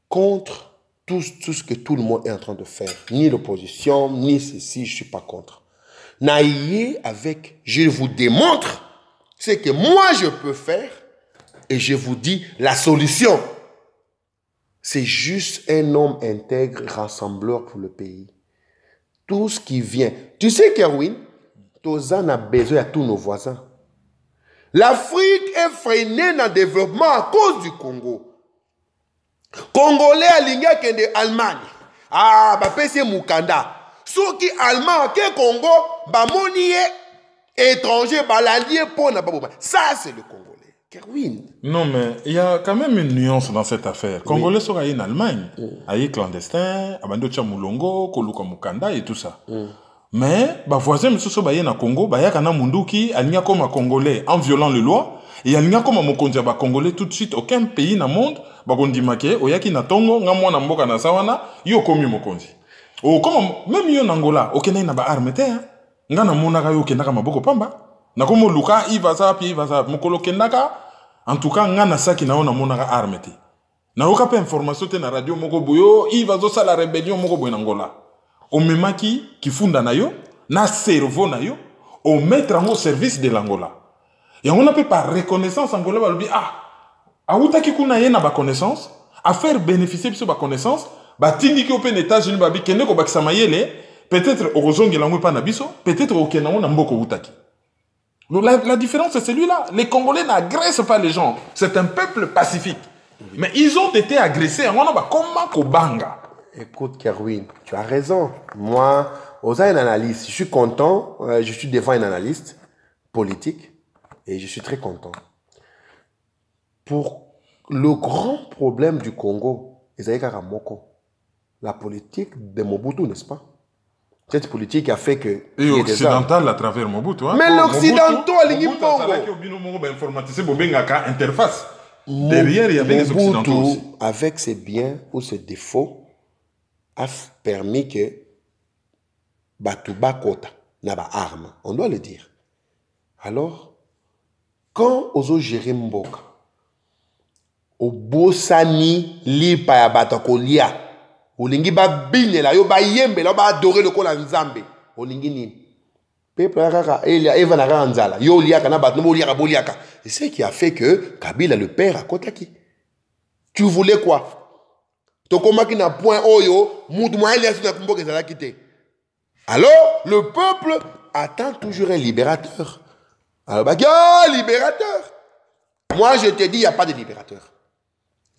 contre tout ce que tout le monde est en train de faire. Ni l'opposition, ni ceci, je ne suis pas contre. Naïe avec, je vous démontre ce que moi je peux faire et je vous dis la solution. C'est juste un homme intègre, rassembleur pour le pays. Tout ce qui vient. Tu sais, Kerwin, Tozan a besoin de tous nos voisins. L'Afrique est freinée dans le développement à cause du Congo. Congolais alinga kende Allemagne. Ah, ba pese mukanda. Soki Allemand ke Congo, ba monié étranger ba l'allié pour na ba. Ça c'est le Congolais. Kerwin. Non mais il y a quand même une nuance dans cette affaire. Congolais sont en Allemagne, aïe clandestin, abando chamulongo, koluka mukanda et tout ça. Mais ba voisin monsieur ba na Congo, ba ya kana munduki alinga comme Congolais en violant les lois. Et alinga comme mokondia ba Congolais tout de suite aucun pays dans le monde bagondi make oyaki na tongo nga mwana mboka na sawana yo komi mokonzi o comme même yo na Angola okena na ba arme te nga na mona ka yo kenaka maboko pamba na komo luka iva sa mokolo kenaka en tout cas nga na saki na ona mona ka arme te na oka pe information te na radio moko boyo iva zo sala rébellion moko boyo na Angola o memaki kifunda na yo na cerveau na yo o mettre en service de l'Angola. Et on n'a pas reconnaissance Angola va dire ah aouta ki kuna yena ba connaissance à faire bénéficier de ba connaissance ba tindiki open États-Unis ba bi kende ko bakisa mayele peut-être orozongi la pas na biso peut-être au Kenya na mboko utaki. La différence c'est celui-là, les Congolais n'agressent pas les gens, c'est un peuple pacifique. Mais ils ont été agressés on a ba comment ko banga. Écoute Kerwin, tu as raison. Moi, aux un analyste, je suis content, je suis devant un analyste politique. Et je suis très content. Pour le grand problème du Congo, la politique de Mobutu, n'est-ce pas? Cette politique a fait que... Et occidental à travers Mobutu. Hein? Mais l'occidental, il y a interface. Derrière, il y avait les occidentaux aussi. Avec ses biens ou ses défauts, a permis que Batouba Kota n'a pas arme. On doit le dire. Alors, quand ozo gérer mboka o bosani lipa ya bato kolia olingi ba binela yo ba yembela ba adorer le kola nzambe olingi nini peuple kaka elia eva na kaka nzala yo liaka na bato mo liaka boliaka c'est ce qui a fait que Kabila le père a kotaki. Tu voulais quoi? Tokomaki na point oyo mutu mwa elia na mboka ezala kité. Alors le peuple attend toujours un libérateur. Alors, bah, libérateur. Moi, je te dis, il n'y a pas de libérateur.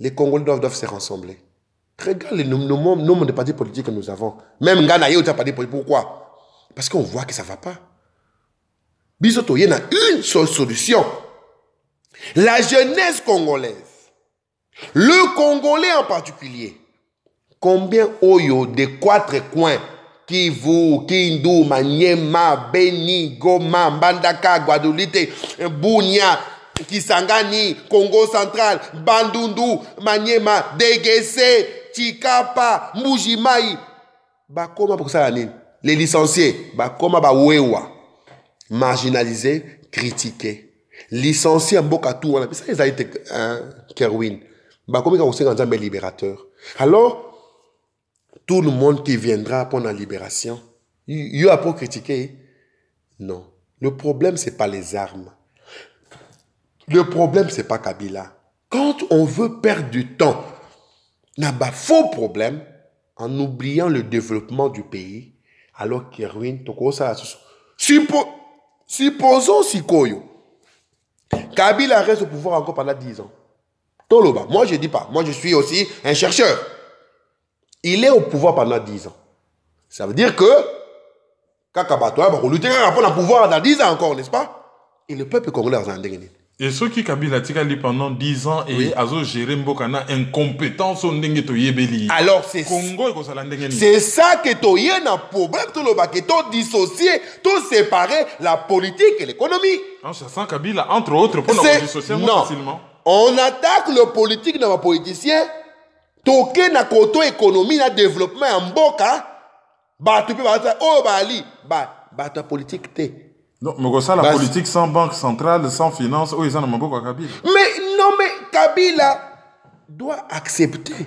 Les Congolais doivent se rassembler. Regarde le nombre de partis politiques que nous avons. Même Ghana, il y a des partis politiques. Pourquoi? Parce qu'on voit que ça ne va pas. Bisoto, il y en a une seule solution. La jeunesse congolaise, le Congolais en particulier, combien Oyo de 4 coins, Kivu, Kindu, Maniema, Beni, Goma, Mbandaka, Guadeloupe, Bunia, Kisangani, Congo central, Bandundu, Maniema, Degese, Chikapa, Mujimai. Bakoma pour ça l'année. Les licenciés, Bakoma Bawewa, marginalisés, critiqués. Licenciés en Bokatou, ça ils ont été Kerwin. Bakoma aussi un libérateur. Alors, tout le monde qui viendra pour la libération, il y a pour critiquer. Non. Le problème, ce n'est pas les armes. Le problème, ce n'est pas Kabila. Quand on veut perdre du temps, il y a un faux problème en oubliant le développement du pays, alors qu'Erwin, supposons Sikoyo. Kabila reste au pouvoir encore pendant 10 ans. Toloba, moi je ne dis pas. Moi je suis aussi un chercheur. Il est au pouvoir pendant 10 ans. Ça veut dire que Kakabatoa va lutter pour le pouvoir dans 10 ans encore, n'est-ce pas? Et le peuple congolais a un. Et ceux qui Kabila Tikali pendant 10 ans et oui. Azo géré Mbokana incompétence sont ndenge to yebeli. Alors c'est Congo et Kosala ndenge ni. C'est ça que to yé na problème tout le baquet, to dissocier, to séparer la politique et l'économie. En chassant Kabila entre autres pour nous dissocier facilement. On attaque le politique dans les politiciens. Toke na koto économie na développement en Mboka. Bah tu peux dire oh bah ali bah ta politique t'es. Non, mais ça, la politique sans banque centrale, sans finance, ils en ont beaucoup à Kabila. Mais non, mais Kabila doit accepter.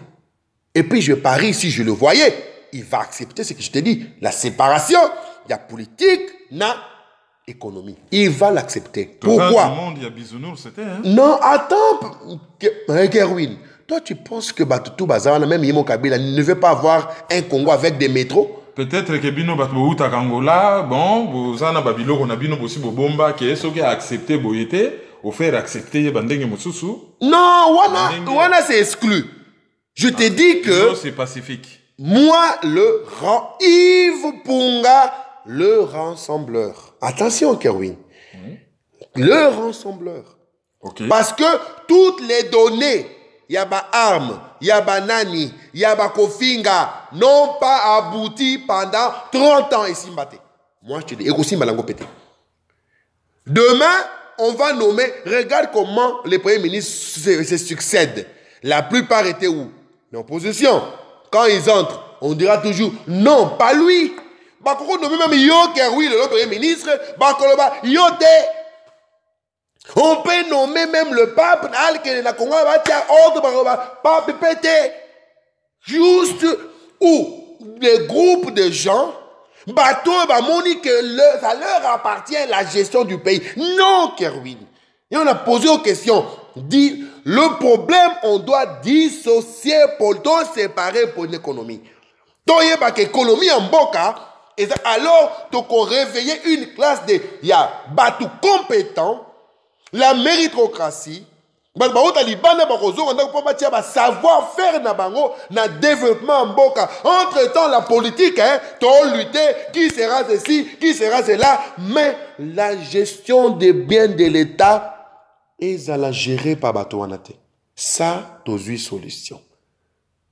Et puis je parie, si je le voyais, il va accepter ce que je te dis. La séparation, il y a politique, na économie. Il va l'accepter. Pourquoi? Dans le monde, il y a Bisounours, c'était. Hein? Non, attends. Kerwin, toi tu penses que Batutu Bazar, même Yemo Kabila, ne veut pas avoir un Congo avec des métros? Peut-être que Bino Batbouta Kangola, bon, vous en avez Babilo, on a Bino Bossi Bobomba, qui est ce qui a accepté Boyete, au faire accepter Bandenge Moussoussu. Non, Wana c'est exclu. Je te dis que. C'est pacifique. Moi, Yves Punga, le rassembleur. Attention, Kerwin. Le rassembleur. Okay. Parce que toutes les données, Yaba Arme, Yaba Nani, Yaba Kofinga, n'ont pas abouti pendant 30 ans ici Mbate. Moi, je te dis, et aussi Malango pété. Demain, on va nommer, regarde comment les premiers ministres se succèdent. La plupart étaient où? L'opposition. Quand ils entrent, on dira toujours, non, pas lui. Bakoko nommé même Yo Kerwin, le premier ministre, Bakoloba, Yote. On peut nommer même le pape, pape pété. Juste où les groupes de gens, bateau, ça leur appartient la gestion du pays. Non, Kerwin. Et on a posé aux questions. Dit, le problème, on doit dissocier pour tout séparer pour l'économie. Donc, il y a l'économie en Boka. Et alors, tu as réveillé une classe de bateaux compétents. La méritocratie, savoir-faire na développement en Boka. Entre-temps, la politique, tu lutter, qui sera ceci, qui sera cela. Mais la gestion des biens de l'État, ils allaient gérer par Batouanate. Ça, tu as une solution.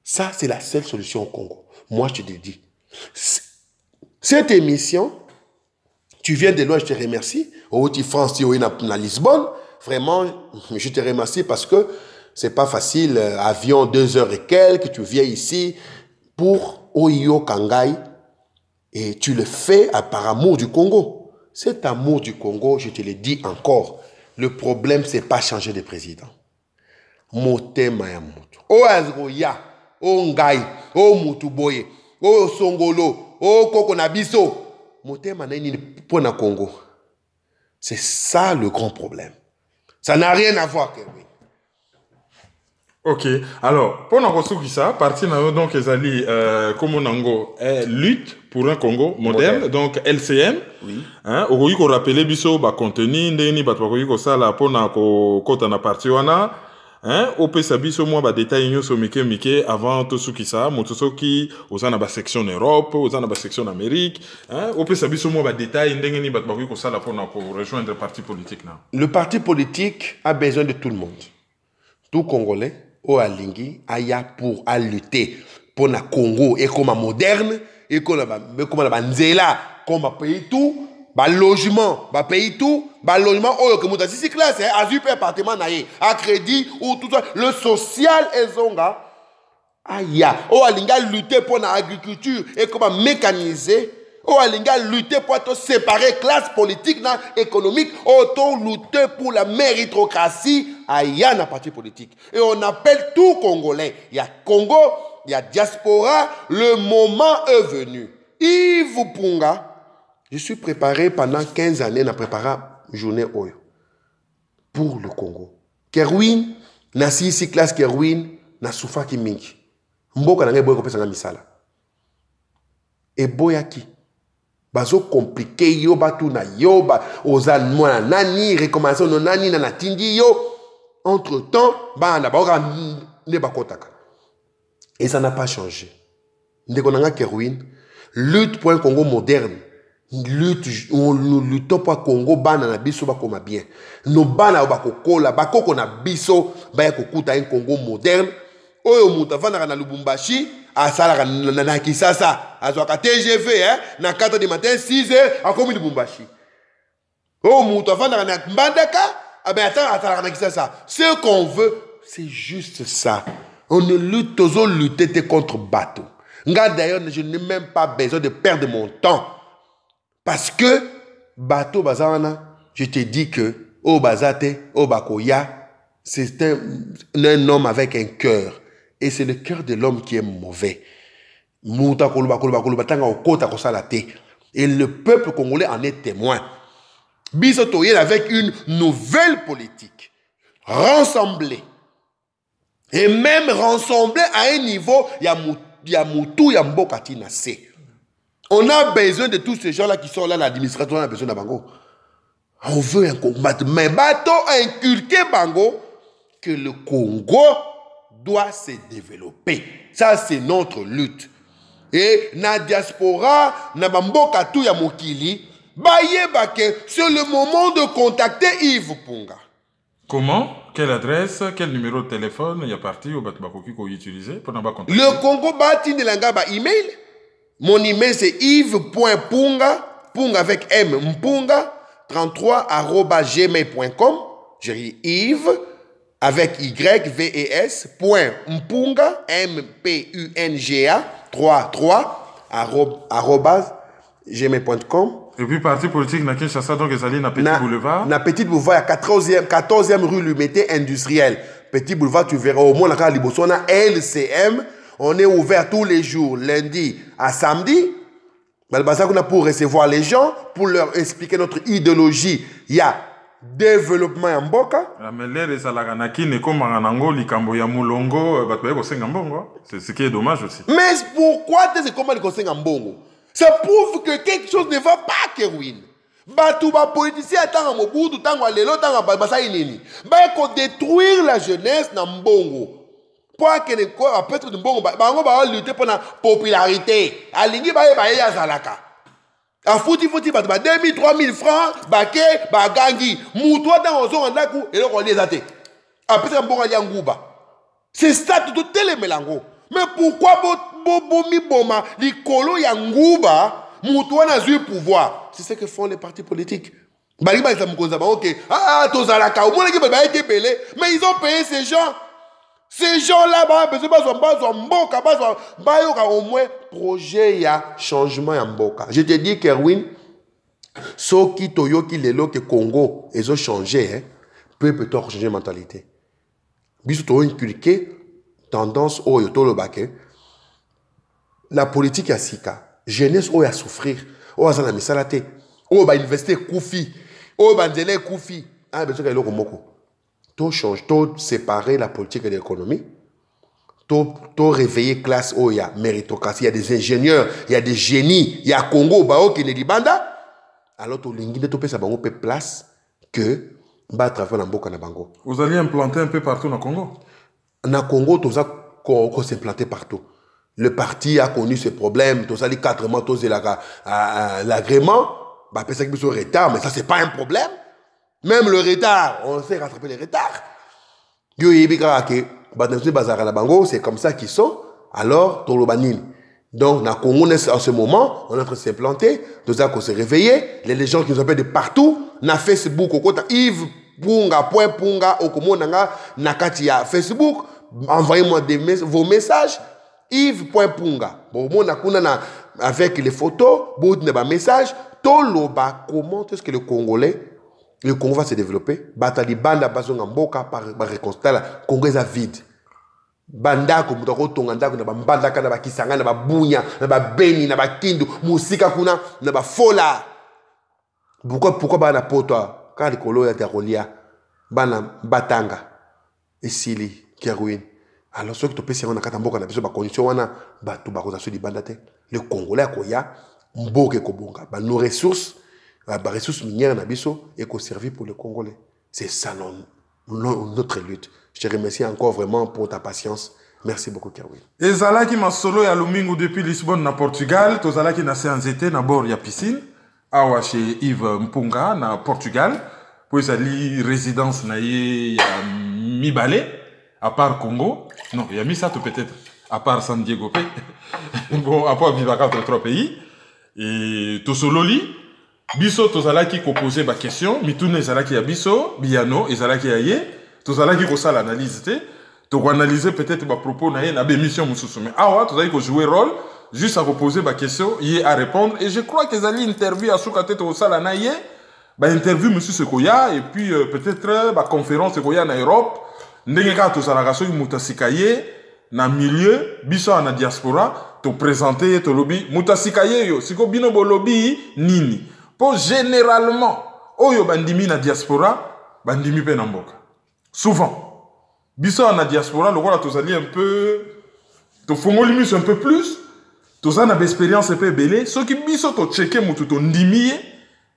Ça, c'est la seule solution au Congo. Moi, je te dis. Cette émission, tu viens de loin, je te remercie. Au France, tu es à Lisbonne. Vraiment, je te remercie parce que c'est pas facile. Avion 2 heures et quelques, tu viens ici pour Oyo Kangai et tu le fais par amour du Congo. Cet amour du Congo, je te le dis encore, le problème, c'est pas changer de président. Motema ya mutu. O Azgoya, o Ngai, o Mutuboye, o Songolo, o Kokonabiso. Motema na nini pour na Congo. C'est ça le grand problème. Ça n'a rien à voir, Kerwin. Ok. Alors, pour nous ça, parti donc ezali comme on lutte pour un Congo moderne, donc LCM. Oui. Hein, okoki ko rappeler biso ba contenu ndeni ba ko sala pour na ko kota na parti wana hein opesa biso mwa ba détail nyonso mike avant to sukisa moto soki ozana ba section Europe ozana ba section Amérique hein opesa biso mwa ba détail ndenge ni bato bakoki kosala pona ko rejoindre parti politique na. Le parti politique a besoin de tout le monde. Tout Congolais au alingi aya pour à lutter pour na Congo et comme moderne et comme la banzela comme pays tout ba logement ba pays tout ba logement oyo que muta si classe a super appartement naé à crédit ou tout ça le social ezonga aya o alinga lutter pour na agriculture et comment mécaniser o alinga lutter pour séparer classe politique na économique auto lutter pour la méritocratie aya na parti politique et on appelle tout Congolais il y a Congo il y a diaspora le moment est venu Yves Punga. Je suis préparé pendant 15 années, na préparé journée Oyo pour le Congo. Kerwin, na si classe Kerwin, na soufa ki mingi. Mboka na ngai boy kopesa nga misala. E boyaki. Bazo compliqué yo batu na yo ba ozan mwana nani recommencer no nani na natindi yo. Entre-temps, ba na ba ne ba kotaka. Et ça n'a pas changé. Ndeko na nga Kerwin, lutte pour un Congo moderne. On lutte pour Congo bana na biso ba koma bien. No bana ba kokola ba koko na biso ba kokuta un Congo moderne. Oyo muta vana na Lubumbashi asala na Kisasa azwaka TGV hein na 4h du matin 6h a komi Lubumbashi. Oyo muta vana na Mbandaka asala na Kisasa. Ce qu'on veut c'est juste ça. On ne lutte toujours lutter contre bateau. D'ailleurs je n'ai même pas besoin de perdre mon temps. Parce que, bateau bazana, je te dis que, au bazate, au bakoya, c'est un homme avec un cœur. Et c'est le cœur de l'homme qui est mauvais. Et le peuple congolais en est témoin. Bisotoyen avec une nouvelle politique. Rassemblée. Et même rassemblée à un niveau, il y a Moutou, il y a Mbokati Nassé. On a besoin de tous ces gens-là qui sont là, l'administration a besoin de Bango. On veut un combat. Mais bateau a inculqué Bango que le Congo doit se développer. Ça, c'est notre lutte. Et na diaspora, na Bamboka tout ya mokili, baye bake, c'est le moment de contacter Yves Punga. Comment? Quelle adresse? Quel numéro de téléphone? Il y a parti au Batbakoki qu'on utilise pour n'avoir contacter. Le Congo bati de l'anga ba email. Mon email c'est yves.punga, punga avec M, mpunga, 33@gmail.com. J'ai dit Yves avec Y-V-E-S, point mpunga, M-P-U-N-G-A, 33@gmail.com. Et puis, parti politique, na Kinshasa, donc, ils allaient na Petit Boulevard. Na Petit Boulevard, à 14e rue Lumete industrielle. Petit Boulevard, tu verras au moins la carte Libosona, LCM. On est ouvert tous les jours, lundi à samedi. Pour recevoir les gens, pour leur expliquer notre idéologie. Il y a développement en Mboka. C'est ce qui est dommage aussi. Mais pourquoi tu sais comment les en Mbongo? Ça prouve que quelque chose ne va pas, Kerwin. Tous les politiciens attendent Mobutu, détruire la jeunesse dans Mbongo. Pour que les corps après tout Mbongo, va lutter pour la popularité. Alingi ya zalaka. A fouti 2000 3000 francs, baké, bagangi. Moutoua dans ozon ndaku et le relier zate. Après ça Mbongo ali nguba. C'est ça tout télé melango. Mais pourquoi bomi boma likolo ya nguba moutoua na zu pouvoir? C'est ce que font les partis politiques. Baliba ils OK. Tozalaka, au moins qui ba été payé, mais ils ont payé ces gens. Ces gens-là, au moins projet, il y a changement en Mboka. Je te dis, Kerwin, ceux qui toyo qui lelo que Congo, ils ont changé, peut changer la mentalité. Ils ont inculqué tendance au yotolo bake. La politique a sika, jeunesse au a souffrir, au a misalate, au a investir koufi, au a ndele koufi. Ah, besoin qu'il y ait moko. Tout change, tout séparer la politique et l'économie, tout réveiller classe où il y a méritocratie, il y a des ingénieurs, il y a des génies, il y a Congo, Bao qui ne dit banda. Alors tout l'ingénieur tout peut savoir place que ba travers na mboka na bango. Vous allez implanter un peu partout dans le Congo? Na Congo, tout ça s'est implanté partout. Le parti a connu ses problèmes, tout ça, les 4 mois, tout l'agrément, bah, peut-être que c'est retard, mais ça, c'est pas un problème. Même le retard, on sait rattraper les retards. Yo, c'est comme ça qu'ils sont, alors, tout le banil. Donc, na Congo, en ce moment, on est en train de s'implanter, tout ça, qu'on s'est réveillé, les gens qui nous appellent de partout, na Facebook, au côté Yves Punga, point Punga, au Komo, na Katia Facebook, envoyez-moi vos messages. Yves.punga. Bon, avec les photos, message. Toloba, comment est-ce que le Congo va se développer? Batali banda bazonga mboka par réconstala. Congo est vide. Banda ko mutako tonganda ko na banda kana bakisanga na babunya na babeni na bakindu musika kuna na bafola. Pourquoi bana poto ka likolo ya terolia bana batanga esili kiaruine. Alors, ceux qui te pèsent en Akatamboka, on a besoin de conditions, on a tout le Congolais, nos ressources, les ressources minières, et qu'on servir pour le Congolais. C'est ça notre lutte. Je te remercie encore vraiment pour ta patience. Merci beaucoup, Kerwin. Et Zala qui m'a solo ya Lumingo depuis Lisbonne, na Portugal, to Zala qui n'a séance été, na bord ya piscine, awa chez Yves Mpunga, na Portugal, puis ali résidence na ye ya Mibale. À part Congo, non, il y a mis ça tout peut-être, à part San Diego, bon, à part Vivaka entre 3 pays, et tout solo li, biso, tout ça là qui composait ma question, mitoune ça qui a biso, biano, et ça là qui a yé, tout ça là qui ça l'analyse, tu analyser peut-être ma propos, na yé, na bémission, moussoussou, mais ah ouais, tout ça qui jouer rôle, juste à poser ma question, yé à répondre, et je crois que Zali interview à Soukate, tout ça là, na yé, bah interview monsieur Sekoya, et puis peut-être, bah conférence Sekoya en Europe, ndenge ka tozalaka soki moto asikaye na milieu biso na diaspora to présenter to lobi moto asikaye yo siko bino bolobi nini po généralement oyo bandimi na diaspora bandimi pe na mboka souvent biso na diaspora lokola tozali un peu to fongoli miso un peu plus toza na expérience pe belé soki biso to checker moto to ndimi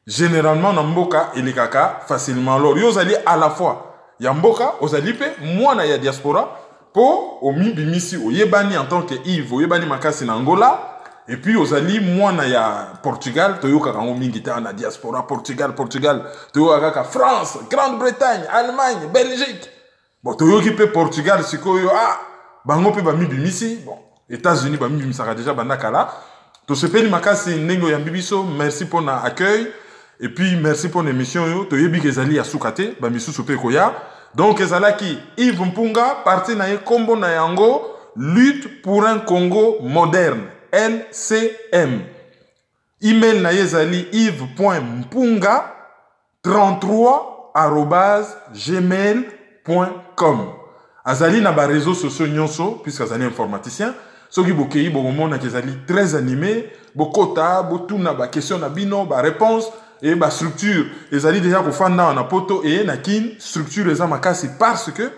généralement na mboka elekaka facilement alors yo zali à la fois ya mboka ozali pe mwana ya diaspora po omi bimisi oyebani en tant que Yves oyebani makasi na Angola et puis ozali mwana ya Portugal toyoka kango mingi ta na diaspora Portugal toyoka ka France Grande-Bretagne Allemagne Belgique bon toyoki pe Portugal sikoyo bango pe bami bimisi bon États-Unis bami bimisaka déjà bandakala to sepeli makasi ndenge ya bibiso merci pour na accueil. Et puis, merci pour l'émission. Tu as Zali à Soukate, Bamisou Koya. Donc, Zalaki, Yves Mpunga, parti na Kombo na Yango, lutte pour un Congo moderne, LCM. Email na Zali yves.mpunga 33@gmail.com. Azali na ba réseaux sociaux nyonso, puisque Azali informaticien. Soki bokei bomona que Zali très animé, bokota, botuna ba question na bino, ba réponse. Et ma structure, les alliés déjà pour faire dans la poto et nakin structure les amakasi parce que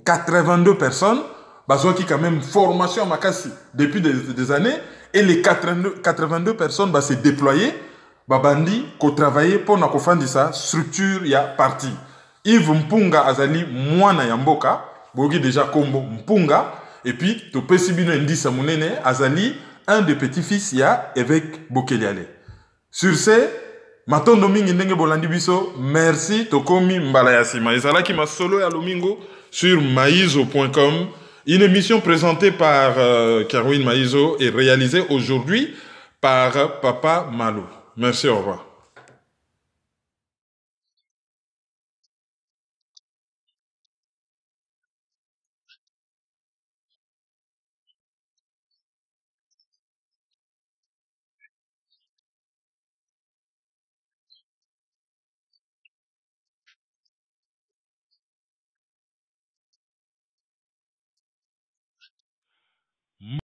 82 personnes, bazo qui quand même formation amakasi depuis des années et les 82 personnes bah se déployer, bah bandi qu'on travailler pour na kofandi ça structure ya parti. Yves Mpunga azali mwana ya mboka, bogi déjà kombo Mpunga et puis to pesibino ndisa munene azali un des petits-fils ya évêque Bokeliale. Sur ce, Matondo mingi ndenge bolandi biso, merci, tokomi mbala ya sima. Ezalaki ma solo ya Lomingo sur maizo.com. Une émission présentée par Kerwin Maizo et réalisée aujourd'hui par Papa Malo. Merci, au revoir.